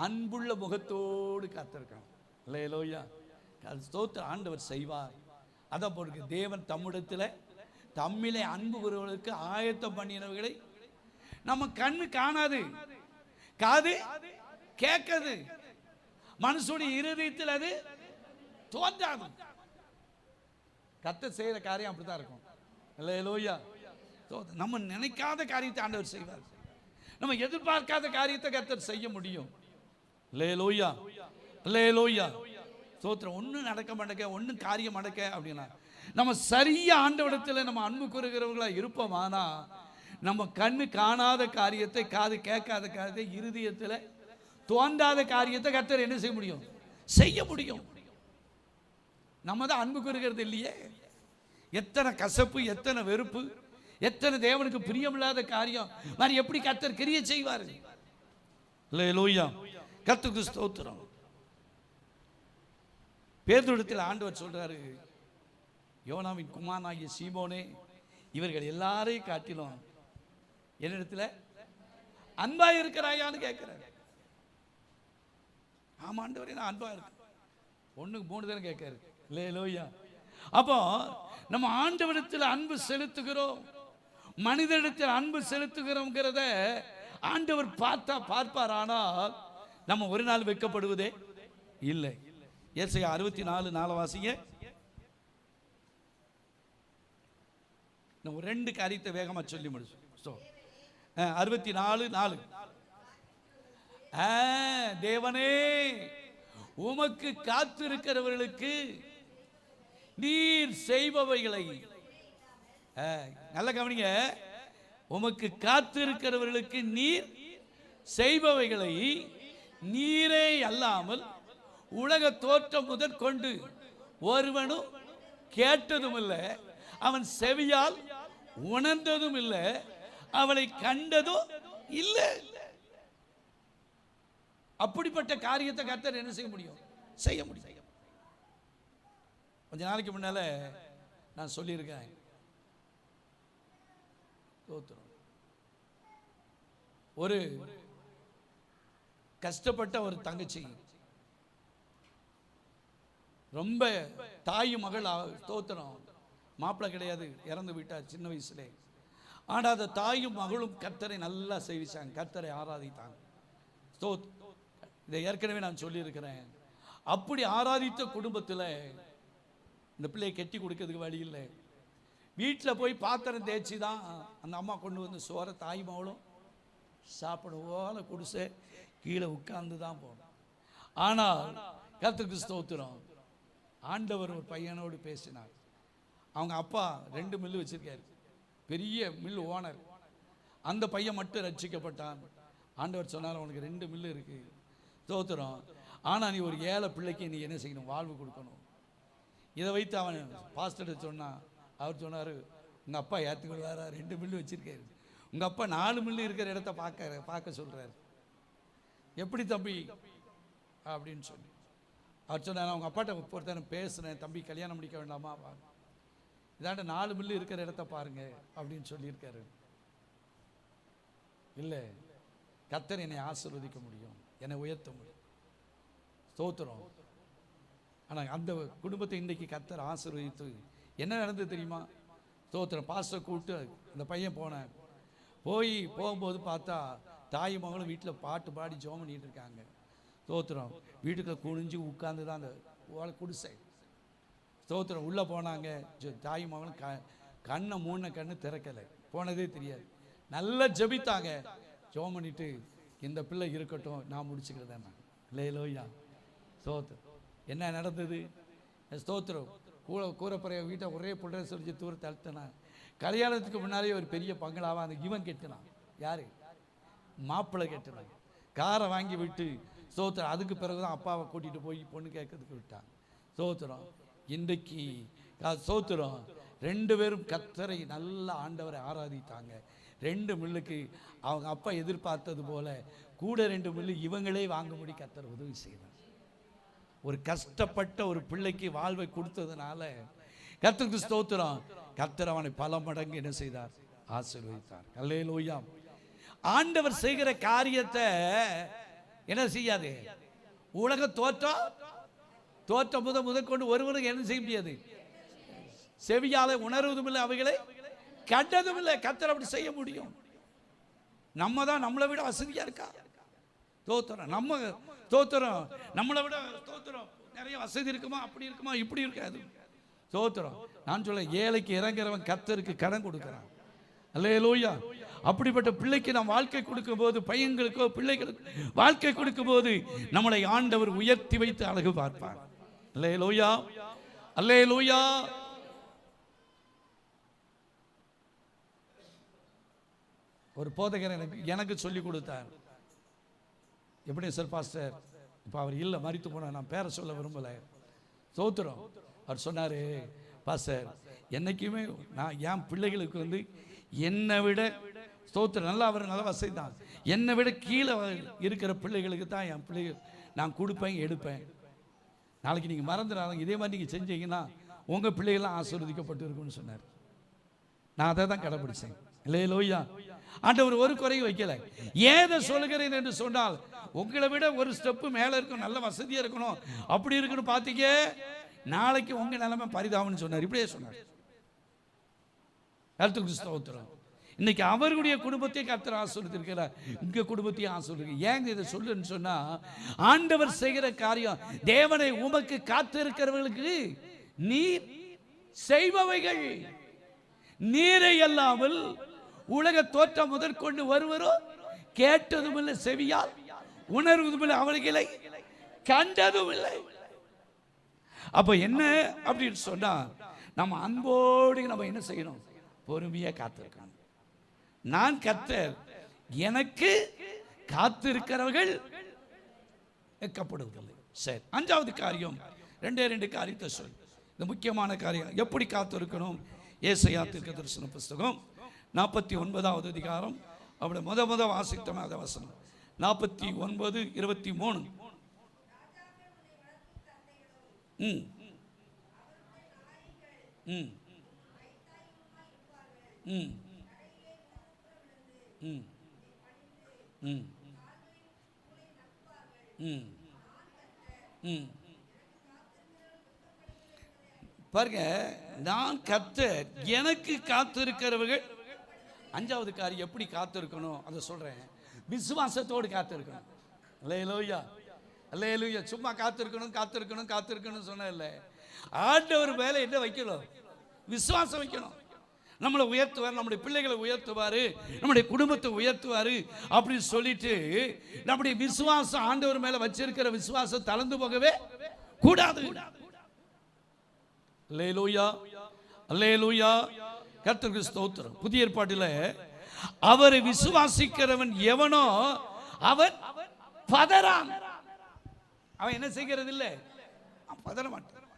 அன்புள்ள முகத்தோடு காத்திருக்கணும். இல்லையா? ஸ்தோத்திரம். ஆண்டவர் செய்வார். அதான் போட்டு தேவன் தம்மிடத்தில் தம்மிலே அன்பு கூறுவதற்கு ஆயத்தம் பண்ணினவர்களை நம்ம கண்ணு காணாது, காது கேட்காது, மனுஷனுடைய இருதயத்தில் அது தோன்றாது. கர்த்தர் செய்யற காரியம் அப்படித்தான் இருக்கும். இல்லையா? நம்ம நினைக்காத காரியத்தை ஆண்டவர் செய்வார். நம்ம எதிர்பார்க்காத காரியத்தை கர்த்தர் செய்ய முடியும். இல்லையா? இல்லையா? ஸ்தோத்திரம். ஒன்றும் நடக்க மாட்டேங்க, ஒன்றும் காரியம் நடக்க அப்படின்னா நம்ம சரியா ஆண்டவரிடத்தில் நம்ம அன்பு கூறுகிறவர்களா இருப்போமானா நம்ம கண்ணு காணாத காரியத்தை, காது கேட்காத காரியத்தை, இருதயத்தில் தோன்றாத காரியத்தை கர்த்தர் என்ன செய்ய முடியும்? செய்ய முடியும். நம்ம தான் அன்பு கூறுகிறது இல்லையே. எத்தனை கசப்பு, எத்தனை வெறுப்பு, எத்தனை தேவனுக்கு பிரியமில்லாத காரியம் மாதிரி எப்படி கர்த்தர் கிரியை செய்வார்? இல்லையா? கர்த்தருக்கு ஸ்தோத்திரம். பேதுருவிடத்தில் ஆண்டவர் சொல்றாரு, யோனாவின் குமாரனாகிய சீமோனே, இவர்கள் எல்லாரையும் காட்டிலும் என்னிடத்துல அன்பா இருக்கிறாயான்னு கேட்கிறாரு. ஆமா ஆண்டவரே, நான் அன்பா இருக்கேன். 1-3 தானே கேட்காரு. இல்லையா? அப்போ நம்ம ஆண்டவரிடத்தில் அன்பு செலுத்துகிறோம், மனிதனிடத்தில் அன்பு செலுத்துகிறோம்ங்கிறத ஆண்டவர் பார்ப்பார். ஆனால் நம்ம ஒரு நாள் வெட்கப்படுவதே இல்லை. ஏசாயா 64:4 வாசிங்க. நம்ம 2 காரியத்தை வேகமா சொல்லி முடிச்சு. 64:4. தேவனே, உமக்கு காத்திருக்கிறவர்களுக்கு நீர் செய்பவைகளை, நல்ல கவனிங்க, உமக்கு காத்திருக்கிறவர்களுக்கு நீர் செய்பவைகளை நீரே அல்லாமல் உலக தோற்றம் முதற்கொண்டு ஒருவனும் கேட்டதும் இல்லை, அவன் செவியால் உணர்ந்ததும் இல்லை, அவளை கண்டதும் இல்லை. அப்படிப்பட்ட காரியத்தை கர்த்தர் என்ன செய்ய முடியும்? செய்ய முடியும். கொஞ்ச நாளைக்கு முன்னால நான் சொல்லியிருக்கேன், ஒரு கஷ்டப்பட்ட ஒரு தங்கச்சி, ரொம்ப தாயும் மகள், ஸ்தோத்திரம், மாப்பிள்ளை கிடையாது, இறந்து விட்டார் சின்ன வயசுல. ஆனால் அந்த தாயும் மகளும் கர்த்தரை நல்லா சேவிச்சாங்க, கர்த்தரை ஆராதித்தாங்க. இதை ஏற்கனவே நான் சொல்லியிருக்கிறேன். அப்படி ஆராதித்த குடும்பத்தில் இந்த பிள்ளையை கெட்டி கொடுக்கறதுக்கு வழி இல்லை. வீட்டில் போய் பாத்திரம் தேய்ச்சி தான் அந்த அம்மா கொண்டு வந்து சோற தாய் மகளும் சாப்பிடுவோல குடிசை கீழே உட்கார்ந்து தான் போனோம். ஆனால் கர்த்தருக்கு ஸ்தோத்திரம், ஆண்டவர் ஒரு பையனோடு பேசினார். அவங்க அப்பா 2 மில்லு வச்சிருக்காரு, பெரிய மில்லு ஓனர். அந்த பையன் மட்டும் ரட்சிக்கப்பட்டான். ஆண்டவர் சொன்னார், உனக்கு 2 மில்லு இருக்கு, ஸ்தோத்திரம், ஆனால் நீ ஒரு ஏழை பிள்ளைக்கு நீ என்ன செய்யணும்? வாழ்வு கொடுக்கணும். இதை வைத்து அவன் பாஸ்டர் சொன்னான். அவர் சொன்னார், உங்கள் அப்பா ஏற்றுக்கொள்வாரா? 2 மில்லு வச்சிருக்காரு, உங்கள் அப்பா 4 மில்லு இருக்கிற இடத்த பார்க்க சொல்கிறார். எப்படி தம்பி அப்படின்னு சொல்லி அவர் சொன்னார், அவங்க அப்பாட்ட பொறுத்தான பேசுனேன், தம்பி கல்யாணம் முடிக்க வேண்டாமா, இதாண்ட 4 மில்லு இருக்கிற இடத்த பாருங்க அப்படின்னு சொல்லியிருக்காரு. இல்லை, கர்த்தர் என்னை ஆசீர்வதிக்க முடியும், என்னை உயர்த்த முடியும், ஸ்தோத்திரம். ஆனால் அந்த குடும்பத்தை இன்றைக்கு கர்த்தர் ஆசீர்வதித்து என்ன நடந்தது தெரியுமா? ஸ்தோத்திரம். பாஸ்டர் கூப்பிட்டு அந்த பையன் போகும்போது பார்த்தா தாய் மகளும் வீட்டில் பாட்டு பாடி ஜெபம் பண்ணிட்டு இருக்காங்க. ஸ்தோத்திரம். வீட்டுக்குள்ள குனிஞ்சு உட்கார்ந்து தான் அந்த குடிசை. ஸ்தோத்திரம். உள்ளே போனாங்க, தாய் மகளும் கண்ணை மூண கண்ணு திறக்கலை, போனதே தெரியாது. நல்லா ஜெபித்தாங்க. ஜெபம் பண்ணிட்டு, இந்த பிள்ளை இருக்கட்டும், நான் முடிச்சுக்கிறதேன். இல்லையா? ஸ்தோத்திரம். என்ன நடந்தது? ஸ்தோத்திரம். கூறப்பறைய வீட்டை ஒரே புள்ள சொல்லி தூர தழுத்தினா. கல்யாணத்துக்கு முன்னாலே ஒரு பெரிய பங்களாவா அந்த இவன் கெட்டினான். யாரு? மாப்பிள்ளை கெட்டினான். காரை வாங்கி விட்டு ஸ்தோத்திரம். அதுக்கு பிறகுதான் அப்பாவை கூட்டிட்டு போய் பொண்ணு கேட்கறதுக்கு விட்டாங்க. ஸ்தோத்திரம். இன்றைக்கு ஸ்தோத்திரம் 2 பேரும் கர்த்தரை நல்ல ஆண்டவரை ஆராதித்தாங்க. 2 மில்லுக்கு அவங்க அப்பா எதிர்பார்த்தது போல கூட 2 மில்லு இவங்களே வாங்கும்படி கர்த்தர் உதவி செய்தார். ஒரு கஷ்டப்பட்ட ஒரு பிள்ளைக்கு வாழ்வை கொடுத்ததுனால கர்த்தருக்கு ஸ்தோத்திரம். கர்த்தர் அவனை பல மடங்கு என்ன செய்தார்? ஆசீர்வதித்தார். அல்லேலூயா. ஆண்டவர் செய்கிற காரியத்தை என்ன செய்யாது? உலக தோற்றம் முதற்கொண்டு ஒருவருக்கு என்ன செய்ய முடியாது? செவியாலை உணர்வதும் இல்லை, அவைகளை கண்டதும் இல்லை. கர்த்தர் அப்படி செய்ய முடியும். நம்ம தான் நம்மளை விட வசதியா இருக்கா? தோத்திரம். நம்ம தோத்திரம் நம்மளை விட தோத்திரம் நிறைய வசதி இருக்குமா? அப்படி இருக்குமா? இப்படி இருக்காது. தோத்திரம். நான் சொல்ல, ஏழைக்கு இறங்குறவன் கர்த்தருக்கு கடன் கொடுக்கிறான். அல்லேலூயா. அப்படிப்பட்ட பிள்ளைக்கு நாம் வாழ்க்கை கொடுக்கும் போது, பையன்களுக்கோ பிள்ளைகளுக்கு வாழ்க்கை கொடுக்கும் போது நம்மளை ஆண்டவர் உயர்த்தி வைத்து அழகு பார்ப்பார். அல்லேலூயா, அல்லேலூயா. ஒரு போதகர் எனக்கு சொல்லி கொடுத்தார். எப்படி சார் பாஸ்டர், இப்போ அவர் இல்லை, மரித்து போனார், நான் பேரை சொல்ல விரும்பலை. ஸ்தோத்திரம். அவர் சொன்னார், பாஸ்டர் என்னைக்குமே நான் என் பிள்ளைகளுக்கு என்னை விட ஸ்தோத்திரம், நல்லா அவர் நல்ல வசதி தான், என்னை விட கீழே இருக்கிற பிள்ளைகளுக்கு தான் என் பிள்ளைகள் நான் கொடுப்பேன், எடுப்பேன். நாளைக்கு நீங்கள் மறந்துடாதீங்க, இதே மாதிரி நீங்கள் செஞ்சீங்கன்னா உங்கள் பிள்ளைகள்லாம் ஆசீர்வதிக்கப்பட்டு இருக்குன்னு சொன்னார். நான் அதை தான் கடைபிடிச்சேன். அல்லேலூயா. ஆண்டவர் ஒரு குறையும் வைக்கல. ஏதை சொல்லுகிறேன் என்று சொன்னால், உங்களை விட ஒரு ஸ்டெப்பு மேலே இருக்கணும், நல்ல வசதியாக இருக்கணும், அப்படி இருக்குன்னு பார்த்தீங்க, நாளைக்கு உங்க நிலைமை பரிதாபம்னு சொன்னார். இப்படியே சொன்னார். கர்த்தருக்கு ஸ்தோத்திரம். இன்னைக்கு அவர்களுடைய குடும்பத்தை கர்த்தர் ஆசீர்வதிக்கிறார், உங்க குடும்பத்தையும் ஆசீர்வதிக்கிறார். ஏங்க இதை சொல்லுன்னு சொன்னா, ஆண்டவர் செய்கிற காரியம், தேவனை உமக்கு காத்திருக்கிறவர்களுக்கு நீர் செய்பவைகள் நீரை அல்லாமல் உலக தோற்றம் முதற்கொண்டு வருவரோ கேட்டதும் இல்லை, செவியால் உணர்வதும் இல்லை, அவர்களை கண்டதும் இல்லை. அப்ப என்ன அப்படின்னு சொன்னா, நம்ம அன்போடு நம்ம என்ன செய்யணும்? பொறுமையா காத்திருக்கணும். நான் கர்த்தர், எனக்கு காத்திருக்கிறவர்கள் வெட்கப்படுவதில்லை. சரி, 5வது காரியம், 2 காரியத்தை சொல்லு. இந்த முக்கியமான காரியம் எப்படி காத்திருக்கணும்? ஏசாயா தீர்க்கதரிசன புஸ்தகம் 49வது அதிகாரம், அப்படி முத வாசித்தோம் அந்த வசனம் 49:23. பாருங்க, நான் கர்த்தர், எனக்கு காத்திருக்கிறவர்கள். 5வது காரியம் எப்படி காத்திருக்கணும் அதை சொல்றேன். விசுவாசத்தோடு காத்திருக்கணும். அல்லேலூயா, அல்லேலூயா. சும்மா காத்திருக்கணும் சொன்ன இல்லை. ஆண்டவர் மேல என்ன வைக்கணும்? விசுவாசம் வைக்கணும். நம்மளை உயர்த்துவார், நம்முடைய பிள்ளைகளை உயர்த்துவார், நம்முடைய குடும்பத்தை உயர்த்துவார் அப்படின்னு சொல்லிட்டு நம்முடைய விசுவாசம், ஆண்டவர் மேல வச்சிருக்கிற விசுவாசம் தளர்ந்து போகவே கூடாது. அல்லேலூயா, அல்லேலூயா. கர்த்தருக்கு ஸ்தோத்திரம். புதிய ஏற்பாட்டில் அவரை விசுவாசிக்கிறவன் எவனோ அவன் பதறான். அவன் என்ன செய்கிறது இல்லை, பதற மாட்டான்.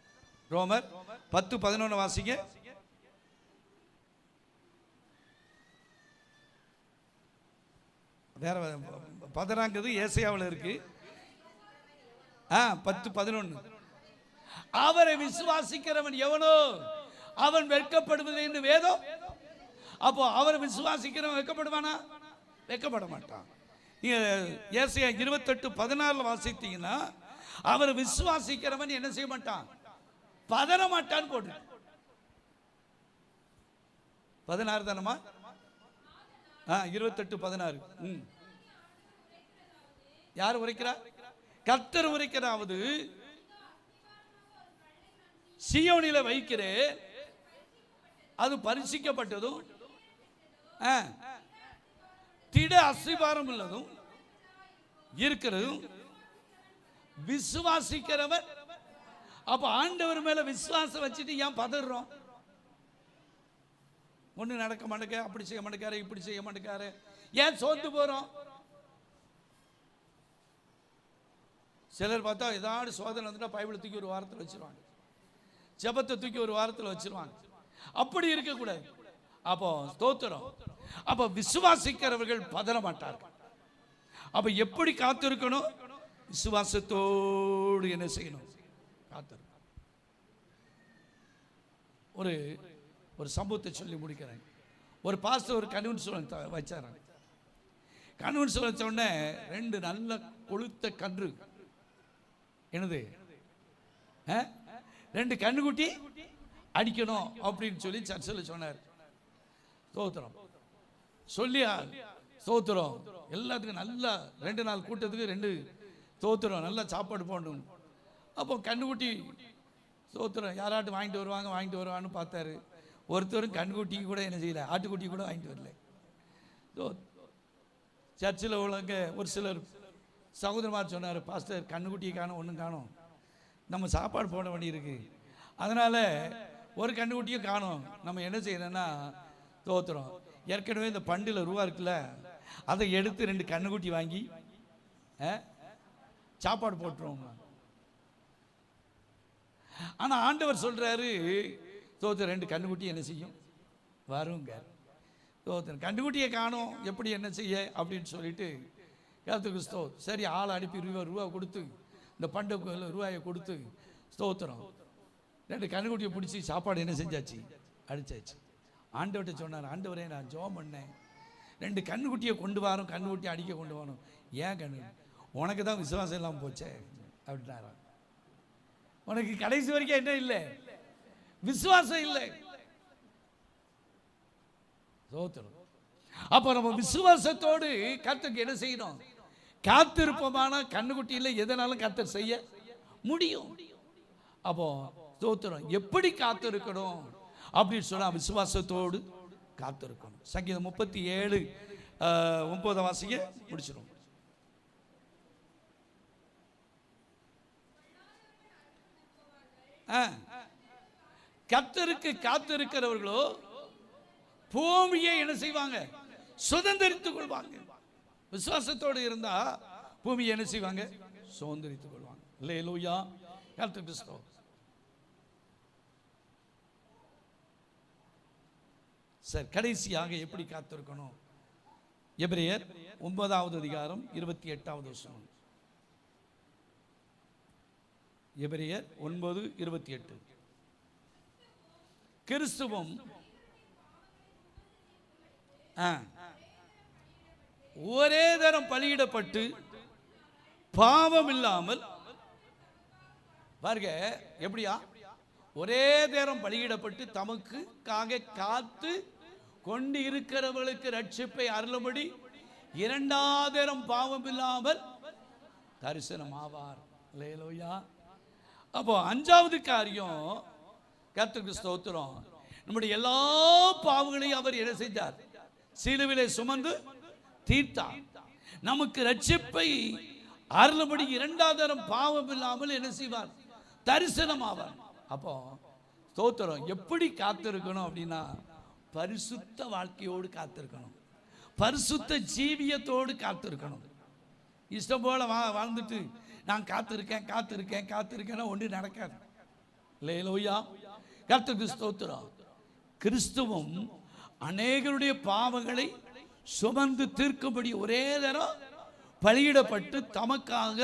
ரோமர் 10:11 வாசிங்க. வேற பதறாங்கிறது ஏசாயாவில் இருக்கு. 10:11. அவரை விசுவாசிக்கிறவன் எவனோ அவன் வெட்கப்படுவது என்று வேதம். அப்போ அவரை விசுவாசிக்கிறவன் வெட்கப்படுவானா? வெட்கப்பட மாட்டான். நீங்க ஏசாயா 28:16 வாசித்தீங்கன்னா, அவரை விசுவாசிக்கிறவன் என்ன செய்ய மாட்டான்? பதற மாட்டான்னு போட்டு 16 தானமா? 28:16. யார் உரைக்கிறார்? கர்த்தர் உரைக்கிறாவது, சீயோனில வைக்கிறேன், அது பரிசுக்கப்பட்டதும் திட அஸ்திபாரம் உள்ளதும் இருக்கிறதும் விசுவாசிக்கிறவன். அப்ப ஆண்டவர் மேல விசுவாசம் வச்சுட்டு ஏன் பதறோம்? ஒண்ணு நடக்க மாட்டேங்க, அப்படி செய்ய மாட்டேக்காரு, இப்படி செய்ய மாட்டேக்காரு, ஏன் சோர்ந்து போறோம்? சிலர் பார்த்தா ஏதாவது சோதனை வந்துட்டா பைபிளை தூக்கி ஒரு வாரத்தில் வச்சிருவாங்க, ஜெபத்தை தூக்கி ஒரு வாரத்தில் வச்சிருவாங்க. அப்படி இருக்கக்கூடாது. அப்போ ஸ்தோத்திரம். அப்போ விசுவாசிக்கிறவர்கள் பதற மாட்டார்கள். அப்போ எப்படி காத்திருக்கணும்? விசுவாசத்தோடு என்ன செய்யணும்? காத்திருக்கணும். ஒரு சம்பவத்தை சொல்லி முடிக்கிறேன். ஒரு பாஸ்டர் ஒரு கன்வென்ஷன் வச்சார். கன்வென்ஷன் வச்ச உடனே 2 நல்ல கொளுத்த கன்று, என்னது 2 கன்றுக்குட்டி அடிக்கணும் அப்படின்னு சொல்லி சர்ச்சில் சொன்னார். ஸ்தோத்திரம். சொல்லி ஸ்தோத்திரம் எல்லாத்துக்கும் நல்லா 2 நாள் கூட்டத்துக்கு 2 ஸ்தோத்திரம் நல்லா சாப்பாடு போடணும். அப்போ கன்றுக்குட்டி ஸ்தோத்திரம் யாராட்டும் வாங்கிட்டு வருவான்னு பார்த்தாரு. ஒருத்தரும் கன்றுக்குட்டிக்கு கூட என்ன செய்யல, ஆட்டுக்குட்டி கூட வாங்கிட்டு வரல. சர்ச்சில் உள்ளவங்க ஒரு சிலர் சகோதரமாக சொன்னார், பாஸ்டர் கன்றுக்குட்டியை காணும், ஒன்றும் காணும், நம்ம சாப்பாடு போட வேண்டியிருக்கு, அதனால் ஒரு கன்றுக்குட்டியும் காணும், நம்ம என்ன செய்யணும்னா ஸ்தோத்திரம் ஏற்கனவே இந்த பண்டில் ரூபா இருக்குல்ல, அதை எடுத்து 2 கன்றுக்குட்டி வாங்கி சாப்பாடு போட்டுருவோம். ஆனால் ஆண்டவர் சொல்கிறாரு, ஸ்தோத்திரம் 2 கன்றுக்குட்டி என்ன செய்யும்? வருங்க. ஸ்தோத்திரம் கன்றுக்குட்டியை காணும், எப்படி என்ன செய்ய அப்படின்னு சொல்லிட்டு கர்த்தருக்கு ஸ்தோத்திரம். சரி, ஆள் அனுப்பி ரூபா கொடுத்து இந்த பண்டை ரூபாயை கொடுத்து ஸ்தோத்திரம் 2 கன்றுக்குட்டியை பிடிச்சி சாப்பாடு என்ன செஞ்சாச்சு? அடிச்சாச்சு. ஆண்டவர்கிட்ட சொன்னார், ஆண்டவரே நான் ஜெபம் பண்ணேன், 2 கன்றுக்குட்டியை கொண்டு வரோம், கன்றுக்குட்டியை அடிக்க கொண்டு வரோம். ஏன் கண்ணு, உனக்கு தான் விசுவாசம் இல்லாமல் போச்சே அப்படின்னாரா? உனக்கு கடைசி வரைக்கும் என்ன இல்லை? விசுவாசம் இல்லை. அப்ப நம்ம விசுவாசத்தோடு கர்த்தருக்கு என்ன செய்யணும்? காத்திருப்பமான கண்ணுக்குட்டியில் எதனாலும் கர்த்தர் செய்ய முடியும். அப்போ ஸ்தோத்திரம் எப்படி காத்திருக்கணும் அப்படின்னு சொன்னா விசுவாசத்தோடு காத்திருக்கணும். சங்கீதம் 37:9 வாசிக்க முடிச்சிடும். கர்த்தருக்கு காத்திருக்கிறவர்களோ பூமியை என்ன செய்வாங்க? சுதந்திரித்துக் கொள்வாங்க. விசுவாசத்தோடு இருந்தா பூமியை என்ன செய்வாங்க? சுதந்திரித்துக் கொள்வாங்க. அல்லேலூயா, கர்த்தருக்கு ஸ்தோத்திரம். சரி, கடைசியாக எப்படி காத்திருக்கணும்? எபிரேயர் 9:28. எபிரேயர் 9:28. கிறிஸ்துவும் ஒரே தரம் பலியிடப்பட்டு பாவம் இல்லாமல், பாருங்க எப்படியா, ஒரே தரம் பலியிடப்பட்டு தமக்குக்காக காத்து கொண்டு இருக்கிறவர்களுக்கு ரட்சிப்பை அருளும்படி 2வது தரம் பாவம் இல்லாமல் தரிசனம் ஆவார். அல்லேலூயா. அப்போ 5வது காரியம், கர்த்தருக்கு ஸ்தோத்திரம், நம்முடைய எல்லா பாவங்களையும் அவர் என்ன செஞ்சார்? சிலுவிலே சுமந்து தீர்த்தார். நமக்கு ரட்சிப்பை அருளும்படி 2வது தரம் பாவம் இல்லாமல் என்ன செய்வார்? தரிசனம் ஆவார். அப்போ ஸ்தோத்திரம் எப்படி காத்திருக்கணும் அப்படின்னா, பரிசுத்த வாழ்க்கையோடு காத்திருக்கணும், பரிசுத்த ஜீவியத்தோடு காத்திருக்கணும். இஷ்டம் போல வாழ்ந்துட்டு நான் காத்திருக்கேன் ஒன்று நடக்காது. அல்லேலூயா, கர்த்தருக்கு ஸ்தோத்திரம். கிறிஸ்துவும் அநேகருடைய பாவங்களை சுமந்து தீர்க்கும்படி ஒரே தரம் பலியிடப்பட்டு தமக்காக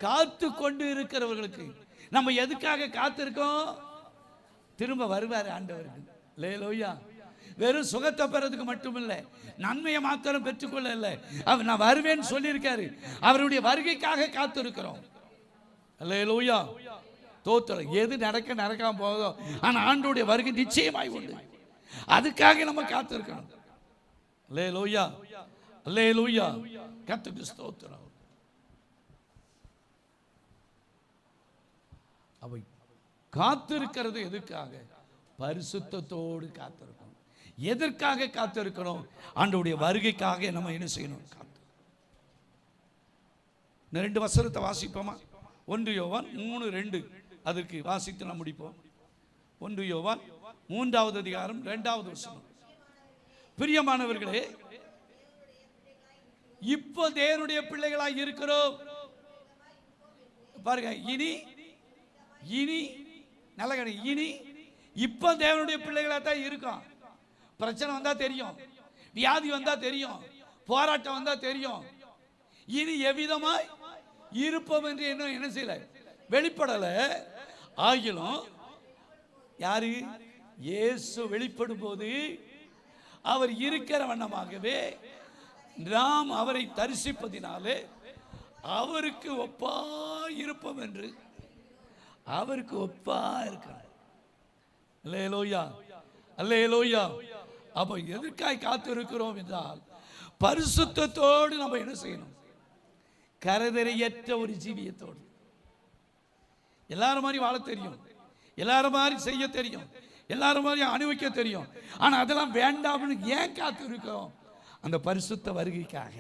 காத்து கொண்டு இருக்கிறவர்களுக்கு. நம்ம எதுக்காக காத்திருக்கோம்? திரும்ப வருவார் ஆண்டவருக்கு. அல்லேலூயா. வெறும் சுகத்தை பெறதுக்கு மட்டுமில்லை, நன்மையை மாத்திரம் பெற்றுக்கொள்ள இல்லை, அவர் நான் வருவேன்னு சொல்லியிருக்காரு. அவருடைய வருகைக்காக காத்திருக்கிறோம். அல்லேலூயா, தோத்திரம். எது நடக்காம போதோ, ஆனா ஆண்டவருடைய வருகை நிச்சயமாய் உண்டு. அதுக்காக நம்ம காத்திருக்கணும். அல்லேலூயா, அல்லேலூயா, கர்த்தருக்கு ஸ்தோத்திரம். அவை காத்திருக்கிறது எதுக்காக? பரிசுத்தத்தோடு காத்திருக்கணும். எதற்காக காத்திருக்கணும்? ஆண்டவருடைய வருகைக்காக நம்ம என்ன செய்யணும்? காத்து. 2 வசனத்தை வாசிப்போமா? 1 யோவான் 3:2 அதற்கு வாசித்து நாம் முடிப்போம். 1 யோவான் 3வது அதிகாரம் 2வது வசனம். பிரியமானவர்களே, இப்போ தேவனுடைய பிள்ளைகளாய் இருக்கிறோம். பாருங்க, இனி இனி நல்ல கிடையாது. இனி இப்ப தேவனுடைய பிள்ளைகளா தான் இருக்கும். பிரச்சனை வந்தா தெரியும், வியாதி வந்தா தெரியும், போராட்டம் வந்தா தெரியும். இனி எவ்விதமாய் இருப்போம் என்று என்ன செய்யல, வெளிப்படல. ஆகிலும் யாரு இயேசு வெளிப்படும் போது அவர் இருக்கிற வண்ணமாகவே நாம் அவரை தரிசிப்பதினாலே அவருக்கு ஒப்பா இருப்போம் என்று அவருக்கு ஒப்பா இருக்கிறார். அல்லேலூயா, அல்லேலூயா. அப்போ எதற்காய் காத்து இருக்கிறோம் என்றால் பரிசுத்தத்தோடு நம்ம என்ன செய்யணும், கரதரையற்ற ஒரு ஜீவியத்தோடு. எல்லாரும் மாதிரி வாழ தெரியும், எல்லாரும் மாதிரி செய்ய தெரியும், எல்லாரும் மாதிரி அனுபவிக்க தெரியும். ஆனா அதெல்லாம் வேண்டாம்னு ஏன் காத்து இருக்கோம், அந்த பரிசுத்த வருகைக்காக.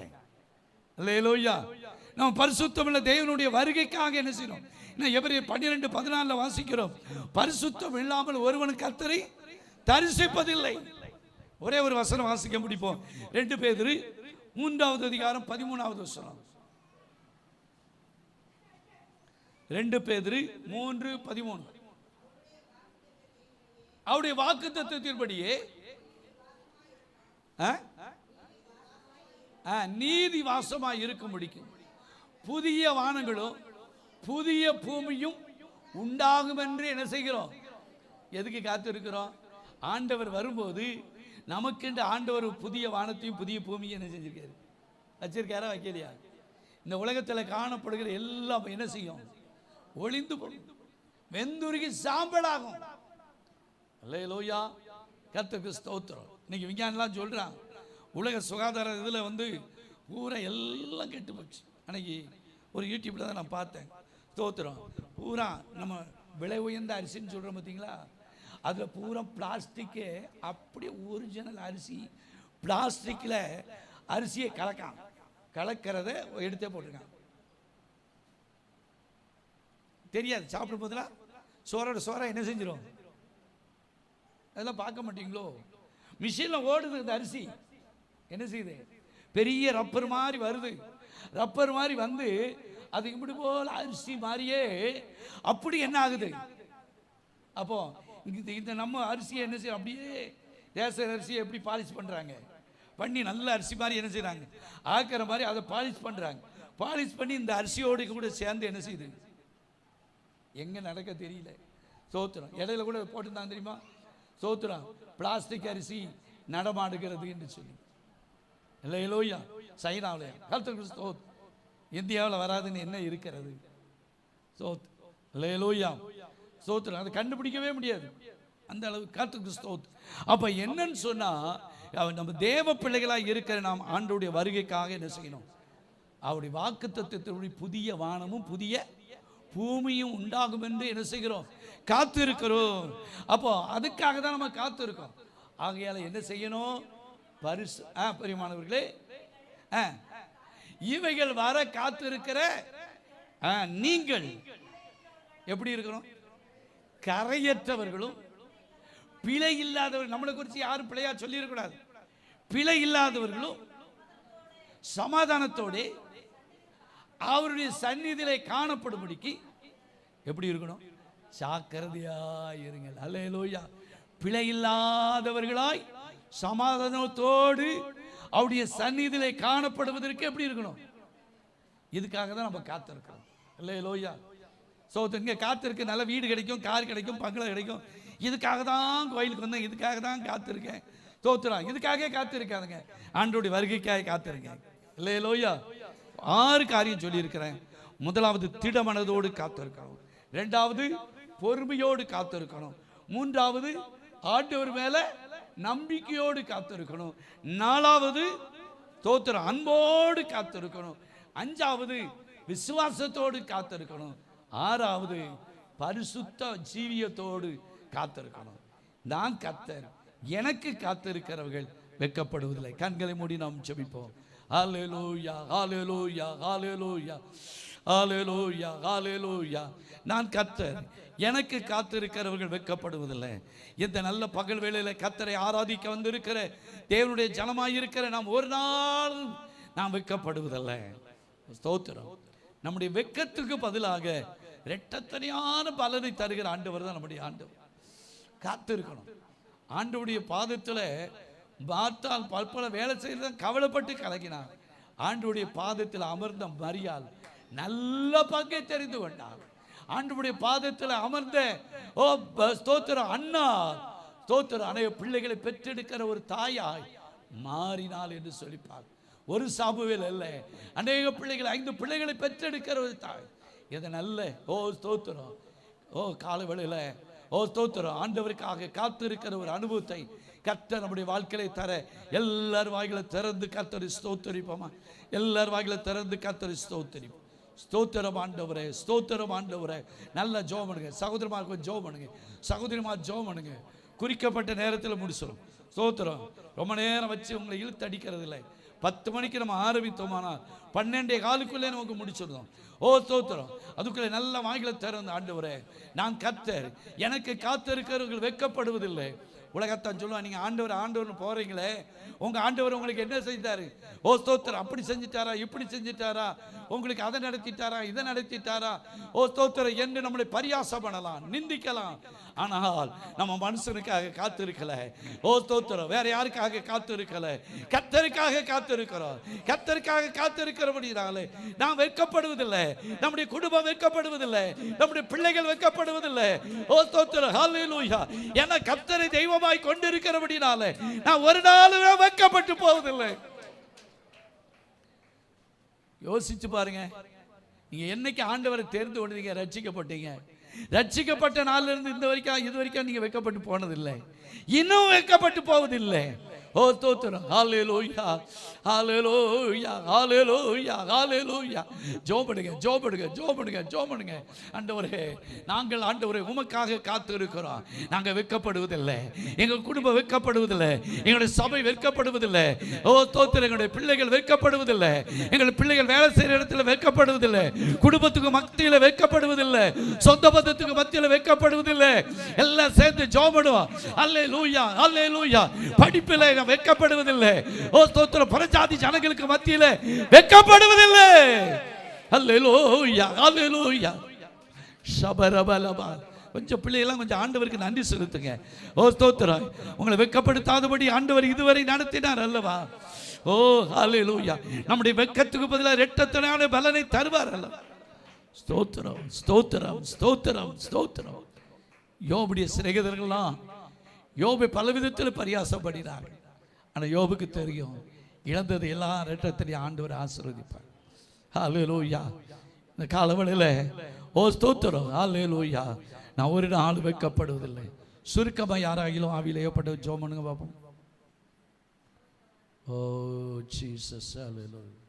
அல்லேலூயா. நம்ம பரிசுத்தம் உள்ள தேவனுடைய வருகைக்காக என்ன செய்யணும். எபிரேயர் 12:14 வாசிக்கிறோம், பரிசுத்தம் இல்லாமல் ஒருவன் கர்த்தரை தரிசிப்பதில்லை. ஒரே ஒரு வசனம் வாசிக்க முடிப்போம். 2 பேதுரு 3வது அதிகாரம் 13வது வசனம். 2 பேதுரு 3:13. அவருடைய வாக்குத்தத்தத்தின்படியே நீதி வாசமாய் இருக்க முடிக்கும், புதிய வானங்களும் புதிய பூமியும் உண்டாகும் என்று என்ன செய்கிறோம். எதுக்கு காத்து இருக்கிறோம், ஆண்டவர் வரும்போது நமக்கு ஆண்டவர் புதிய வானத்தையும் புதிய பூமியும் என்ன செஞ்சிருக்காரு, வச்சிருக்காரா வைக்கலையா. இந்த உலகத்தில் காணப்படுகிற எல்லாம் என்ன செய்யும், ஒளிந்து போகும், வெந்துருகி சாம்பலாகும். அல்லேலூயா, கர்த்தருக்கு ஸ்தோத்திரம். இன்னைக்கு விஞ்ஞானம்லாம் சொல்றான், உலக சுகாதார இதில் பூரா எல்லாம் கெட்டு போச்சு. அன்னைக்கு ஒரு யூடியூப்ல தான் நான் பார்த்தேன். ஸ்தோத்திரம். பூரா நம்ம விலை உயர்ந்த அரிசின்னு சொல்கிறோம் பார்த்தீங்களா, அதில் பூரா பிளாஸ்டிக்கு, அப்படியே ஒரிஜினல் அரிசி பிளாஸ்டிக்கில் அரிசியை கலக்கிறத எடுத்தே போட்டிருக்காங்க. தெரியாது, சாப்பிடும் போதுலாம் சோறா என்ன செஞ்சிடும், அதெல்லாம் பார்க்க மாட்டீங்களோ. மிஷினில் ஓடுது இந்த அரிசி, என்ன செய்யுது, பெரிய ரப்பர் மாதிரி வருது. ரப்பர் மாதிரி வந்து அது இப்படி போல அரிசி மாதிரியே அப்படி என்ன ஆகுது. அப்போ இந்த நம்ம அரிசியை என்ன செய்ய, அப்படியே ரேசன் அரிசியை எப்படி பாலிஷ் பண்ணுறாங்க, பண்ணி நல்ல அரிசி மாதிரி என்ன செய்கிறாங்க, ஆக்கிற மாதிரி அதை பாலிஷ் பண்ணுறாங்க. பாலிஷ் பண்ணி இந்த அரிசியோடு கூட சேர்ந்து என்ன செய்யுது, எங்கே நடக்க தெரியல. சோத்திரம். இடையில கூட போட்டுருந்தாங்க தெரியுமா, சோத்திரம், பிளாஸ்டிக் அரிசி நடமாடுகிறது என்று சொல்லி. இல்லையிலோயா, சைனாவில் கர்த்தருக்கு ஸ்தோத்திரம். இந்தியாவில் வராதுன்னு என்ன இருக்கிறது, இல்லையிலோயா, ஸ்தோத்திரம். அதை கண்டுபிடிக்கவே முடியாது, அந்த அளவு கர்த்தருக்கு ஸ்தோத்திரம். அப்போ என்னன்னு சொன்னால், நம்ம தேவ பிள்ளைகளாக இருக்கிற நாம் ஆண்டோடைய வருகைக்காக என்ன செய்யணும், அவருடைய வாக்குத்தத்தத்தினுடைய புதிய வானமும் புதிய பூமியும் உண்டாகும் என்று என்ன செய்கிறோம், காத்து இருக்கிறோம். அப்போ அதுக்காக தான் நம்ம காத்து இருக்கோம். ஆகையால என்ன செய்யணும், பிரியமானவர்களே, இவைகள் வர காத்து இருக்கிற நீங்கள் எப்படி இருக்கணும், கரையற்றவர்களும் பிழை இல்லாதவர்கள். நம்மளை குறித்து யாரும் பிழையா சொல்லிடக்கூடாது. பிழை இல்லாதவர்களும் சமாதானத்தோட அவருடைய சந்நிதியிலே காணப்படும்படிக்கு எப்படி இருக்கணும், ஜாக்கிரதையாய் இருங்கள். அல்லேலூயா. பிழை இல்லாதவர்களாய் சமாதானத்தோடு அவருடைய சந்நிதியிலே காணப்படுவதற்கு எப்படி இருக்கணும், இதுக்காக தான் நம்ம காத்திருக்கிறோம். அல்லேலூயா. ஸோ இங்கே காத்திருக்கு, நல்ல வீடு கிடைக்கும், கார் கிடைக்கும், பங்களா கிடைக்கும், இதுக்காக தான் கோயிலுக்கு வந்தேன், இதுக்காக தான் காத்திருக்கேன். தோத்துறான், இதுக்காக காத்திருக்காதுங்க, ஆண்டோடைய வருகைக்காக காத்திருக்கேன். அல்லேலூயா. 6 காரியம் சொல்லியிருக்கிறேன். முதலாவது திடமனதோடு காத்திருக்கணும், 2வது பொறுமையோடு காத்திருக்கணும், 3வது ஆண்டவர் மேல நம்பிக்கையோடு காத்திருக்கணும், 4வது தோத்திரம் அன்போடு காத்திருக்கணும், 5வது விசுவாசத்தோடு காத்திருக்கணும், 6வது பரிசுத்த ஜீவியத்தோடு காத்திருக்கணும். நான் கர்த்தர், எனக்கு காத்திருக்கிறவர்கள் வெட்கப்படுவதில்லை. கண்களை மூடி நாம் ஜெபிப்போம். ஹல்லேலூயா, ஹல்லேலூயா, ஹல்லேலூயா, ஹல்லேலூயா, ஹல்லேலூயா. நான் கர்த்தர், எனக்கு காத்திருக்கிறவர்கள் வெட்கப்படுவதில்லை. இந்த நல்ல பகல் வேளையில் கர்த்தரை ஆராதிக்க வந்திருக்கிற தேவனுடைய ஜனமாயிருக்கிற நாம் ஒரு நாள் நாம் வெட்கப்படுவதில்லை. ஸ்தோத்திரம். நம்முடைய வெட்கத்துக்கு பதிலாக இரட்டத்தனையான பலனை தருகிற ஆண்டவர் தான் நம்முடைய ஆண்டவர். காத்திருக்கணும். ஆண்டவருடைய பாதத்தில் பார்த்தால் பற்பல வேலை செய்யறத கவலைப்பட்டு கலக்கினார். ஆண்டவருடைய பாதத்தில் அமர்ந்த மரியாள் நல்ல பங்கை தெரிந்து கொண்டார். ஆண்டவருடைய பாதத்தில் அமர்ந்த ஸ்தோத்திரம் அண்ணா ஸ்தோத்திரம் அநேக பிள்ளைகளை பெற்றெடுக்கிற ஒரு தாயாய் மாறினாள் என்று சொல்லிப்பார். ஒரு சாமுவேல் அல்ல, அநேக பிள்ளைகள் 5 பிள்ளைகளை பெற்றெடுக்கிற ஒரு தாய். இது நல்ல ஸ்தோத்திரம் காலவேளையில் ஸ்தோத்திரம் ஆண்டவருக்காக காத்திருக்கிற ஒரு அனுபவத்தை கர்த்தர் நம்முடைய வாழ்க்கையை தர எல்லார் வாய்களை திறந்து கர்த்தரை ஸ்தோத்தரிப்போமா? எல்லார் வாய்களை திறந்து கர்த்தரை ஸ்தோத்தரிப்போம். ஸ்தோத்திரம் ஆண்டவரே, ஸ்தோத்திரம் ஆண்டவரே. நல்ல ஜெபம் பண்ணுங்க சகோதரமாக, ஜெபம் பண்ணுங்க சகோதரிமா, ஜெபம் பண்ணுங்க. குறிக்கப்பட்ட நேரத்தில் முடிச்சிடும். ஸ்தோத்திரம். ரொம்ப நேரம் வச்சு உங்களை இழுத்து அடிக்கிறது இல்லை. 10 மணிக்கு நம்ம ஆரம்பித்தோமானா 12:15 நமக்கு முடிச்சிருந்தோம். ஸ்தோத்திரம். அதுக்குள்ளே நல்ல வாய்களை திறந்து ஆண்டவரே, நான் கர்த்தர், எனக்கு காத்திருக்கிறவர்கள் வெட்கப்படுவதில்லை. உலகத்தான் சொல்லுவான், நீங்கள் ஆண்டவர்னு போகிறீங்களே, உங்கள் ஆண்டவர் உங்களுக்கு என்ன செஞ்சாரு? ஸ்தோத்திரம். அப்படி செஞ்சிட்டாரா, இப்படி செஞ்சிட்டாரா, உங்களுக்கு அதை நடத்திட்டாரா, இதை நடத்திட்டாரா, ஸ்தோத்திரம் என்று நம்மளை பரியாசம் பண்ணலாம், நிந்திக்கலாம். ஆனால் நம்ம மனுஷனுக்காக காத்திருக்கல. ஸ்தோத்திரம். வேற யாருக்காக காத்திருக்கல, கர்த்தருக்காக காத்திருக்கிறோம். கர்த்தருக்காக காத்திருக்கிறபடினாலே நாம் வெட்கப்படுவதில்லை, நம்முடைய குடும்பம் வெட்கப்படுவதில்லை, நம்முடைய பிள்ளைகள் வெட்கப்படுவதில்லை. ஸ்தோத்திரம். ஹல்லேலூயா. ஏன்னா கர்த்தரை தெய்வமாய் கொண்டிருக்கிறபடினாலே நான் ஒரு நாள் வெட்கப்பட்டு போவதில்லை. யோசிச்சு பாருங்க, நீங்க என்னைக்கு ஆண்டவரை தேர்ந்து கொண்டீங்க, ரட்சிக்கப்பட்டீங்க, ரட்சிக்கப்பட்ட நாளிலிருந்து இது வரைக்கும் நீங்க வெட்கப்பட்டு போனதில்லை, இன்னும் வெட்கப்பட்டு போவதில்லை. ஸ்தோத்திரம். ஹல்லேலூயா, ஹல்லேலூயா, ஹல்லேலூயா, ஹல்லேலூயா. ஜெபப்படுங்க, ஜெபப்படுங்க, ஜெபப்படுங்க, ஜெபப்படுங்க. ஆண்டவரே, நாங்கள் ஆண்டவரே உமக்காக காத்திருக்கிறோம். நாங்கள் வெட்கப்படுவதில்லை, எங்கள் குடும்பம் வெட்கப்படுவதில்லை, எங்களுடைய சபை வெட்கப்படுவதில்லை. ஸ்தோத்திரம். எங்களுடைய பிள்ளைகள் வெட்கப்படுவதில்லை, எங்களுடைய பிள்ளைகள் வேலை செய்கிற இடத்துல வெட்கப்படுவதில்லை, குடும்பத்துக்கு மத்தியில் வெட்கப்படுவதில்லை, சொந்த பந்தத்துக்கு மத்தியில் வெட்கப்படுவதில்லை. எல்லாம் சேர்ந்து ஜெபப்படுவோம். ஹல்லேலூயா, ஹல்லேலூயா. படிப்பில் வெட்கப்படுவதில்லை. ஸ்தோத்திரம். பரஜாதி ஜனங்களுக்கு மத்தியில் வெட்கப்படுவதில்லை. ஹல்லேலூயா, ஹல்லேலூயா. ஷபரபலபா. கொஞ்சம் பிள்ளைகளாம் கொஞ்சம் ஆண்டவருக்கு நன்றி செலுத்துங்க. ஸ்தோத்திரம். உங்களை வெட்கப்படுத்தாதபடி ஆண்டவர் இதுவரை நடத்தினார் அல்லவா? ஹல்லேலூயா. நம்முடைய வெட்கத்துக்கு பதிலாக இரட்டத்தனையான பலனை தருவார் அல்லவா? ஸ்தோத்திரம், ஸ்தோத்திரம், ஸ்தோத்திரம், ஸ்தோத்திரம். யோபுடைய சிநேகிதர்கள்லாம் யோபை பல விதத்தில் பரியாசப்படுகிறார்கள். ஆனால் யோபுக்கு தெரியும், இழந்தது எல்லாம் இரட்டத்தனை ஆண்டவர் ஆசீர்வதிப்பார். ஹல்லேலூயா. இந்த காலவெளியில் ஸ்தோத்திரம். ஹல்லேலூயா. நான் ஒரு நாள் வெட்கப்படுவதில்லை. சுருக்கமாக யாராகிலும் ஆவியில் ஏற்பட்ட ஜெபம் பண்ணுங்க பாப்போம். ஜீசஸ். ஹல்லேலூயா.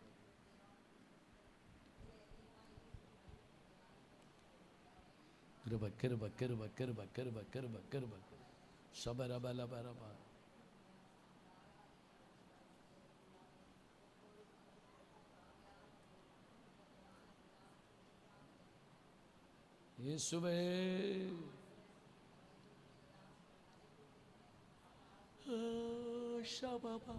கிருப கிருப கிருப கிருப கிருப கிருப கிருப சபரபலபரபா. இயேசுவே, ஷபபா.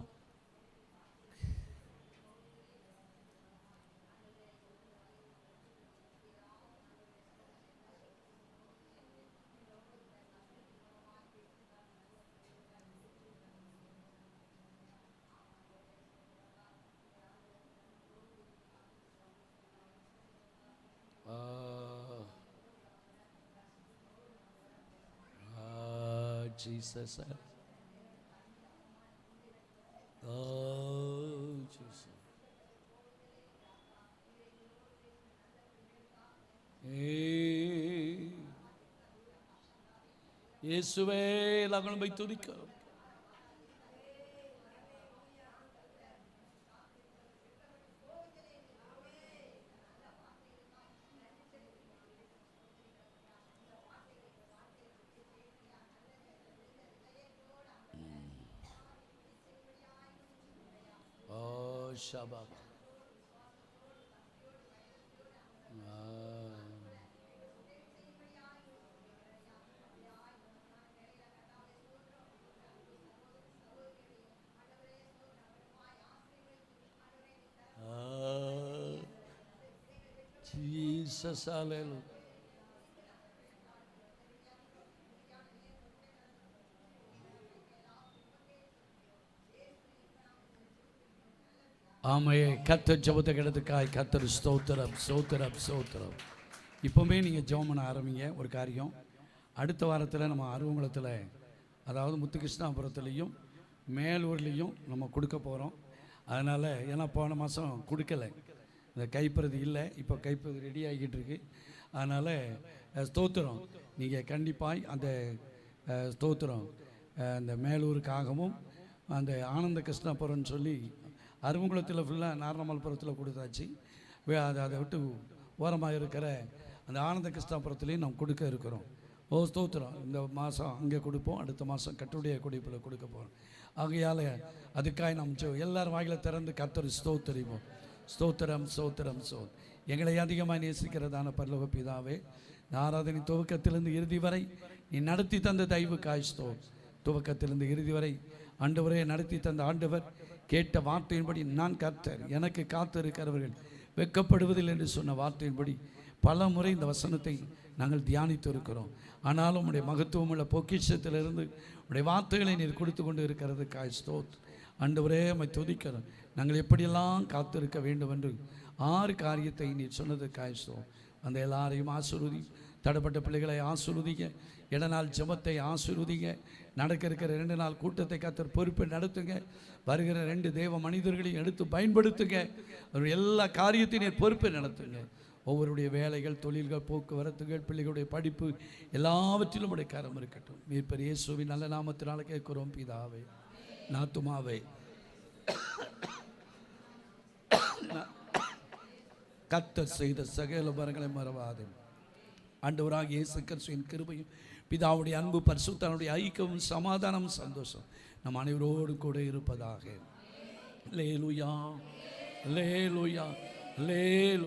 Jesus. Jesus. இயேசுவே, நாங்கள் உம்மை துதிக்கிறோம். Shabbat. ஜீசஸ் ஹalleluya. ஆமையே. கர்த்தர் ஜெபத்தை கேட்டதுக்காய் கர்த்தர் ஸ்தோத்திரம் ஸ்தோத்திரம் ஸ்தோத்திரம். இப்போவுமே நீங்கள் ஜெபம் பண்ண ஆரம்பிங்க. ஒரு காரியம், அடுத்த வாரத்தில் நம்ம அருவங்குளத்தில், அதாவது முத்துகிருஷ்ணாபுரத்துலேயும் மேலூர்லேயும் நம்ம கொடுக்க போகிறோம். அதனால் ஏன்னா போன மாதம் கொடுக்கலை, இந்த கைப்பிரதி இல்லை, இப்போ கைப்பிரதி ரெடி ஆகிக்கிட்டு இருக்கு. அதனால் ஸ்தோத்திரம், நீங்கள் கண்டிப்பாக அந்த ஸ்தோத்திரம் அந்த மேலூருக்காகவும் அந்த ஆனந்த கிருஷ்ணாபுரம்னு சொல்லி அருவங்குளத்தில் ஃபுல்லாக நாரணமல்புரத்தில் கொடுத்தாச்சு. அதை விட்டு ஓரமாக இருக்கிற அந்த ஆனந்த கிருஷ்ணாபுரத்துலேயும் நம்ம கொடுக்க இருக்கிறோம். ஓ ஸ்தோத்திரம். இந்த மாதம் அங்கே கொடுப்போம், அடுத்த மாதம் கட்டுடைய குடிப்பில் கொடுக்க போகிறோம். ஆகையால் அதுக்காக நம்ம எல்லாரும் வாயில திறந்து கர்த்தர் ஸ்தோத்திரிப்போம். ஸ்தோத்திரம் ஸ்தோத்திரம் ஸ்தோத். எங்களை அதிகமாக நேசிக்கிறதான பரலோக பிதாவே, ஆராதனை துவக்கத்திலிருந்து இறுதி வரை நீ நடத்தி தந்த தயவுக்காய் ஸ்தோத். துவக்கத்திலிருந்து இறுதி வரை ஆண்டவரே நடத்தி தந்த ஆண்டவர், கேட்ட வார்த்தையின்படி நான் கர்த்தர், எனக்கு காத்து இருக்கிறவர்கள் வெட்கப்படுவதில்லை என்று சொன்ன வார்த்தையின்படி பல முறை இந்த வசனத்தை நாங்கள் தியானித்து இருக்கிறோம். ஆனாலும் உடைய மகத்துவம் உள்ள பொக்கிஷத்திலிருந்து உடைய வார்த்தைகளை நீர் கொடுத்து கொண்டு இருக்கிறது காய் ஸ்தோத். ஆண்டவரே உம்மை துதிக்கிறோம். நாங்கள் எப்படியெல்லாம் காத்திருக்க வேண்டும் என்று 6 காரியத்தை நீர் சொன்னது காய் ஸ்தோத். அந்த எல்லாரையும் ஆசீர்வதி. தடைப்பட்ட பிள்ளைகளை ஆசீர்வதிங்க. இடநாள் ஜெபத்தை ஆசீர்வதிங்க. நடக்க இருக்கிற 2 நாள் கூட்டத்தை கர்த்தர் பொறுப்பை நடத்துங்க. வருகிற 2 தேவ மனிதர்களையும் எடுத்து பயன்படுத்துங்க. அவருடைய எல்லா காரியத்தையும் பொறுப்பை நடத்துங்க. ஒவ்வொருடைய வேலைகள், தொழில்கள், போக்குவரத்துகள், பிள்ளைகளுடைய படிப்பு எல்லாவற்றிலும் உடைய கரம் இருக்கட்டும். மீட்பர் இயேசுவின் நல்ல நாமத்தினால கேட்கிறோம் பிதாவே. நாத்துமாவே கர்த்தர் செய்த சகல வரங்களை மறவாதே. ஆண்டவராகிய இயேசு கிறிஸ்துவின் கிருபையும் பிதாவுடைய அன்பு பரிசுத்தனுடைய ஐக்கியமும் சமாதானமும் சந்தோஷம் நம் அனைவரோடு கூட இருப்பதாக. அல்லேலூயா அல்லேலூயா அல்லேலூயா.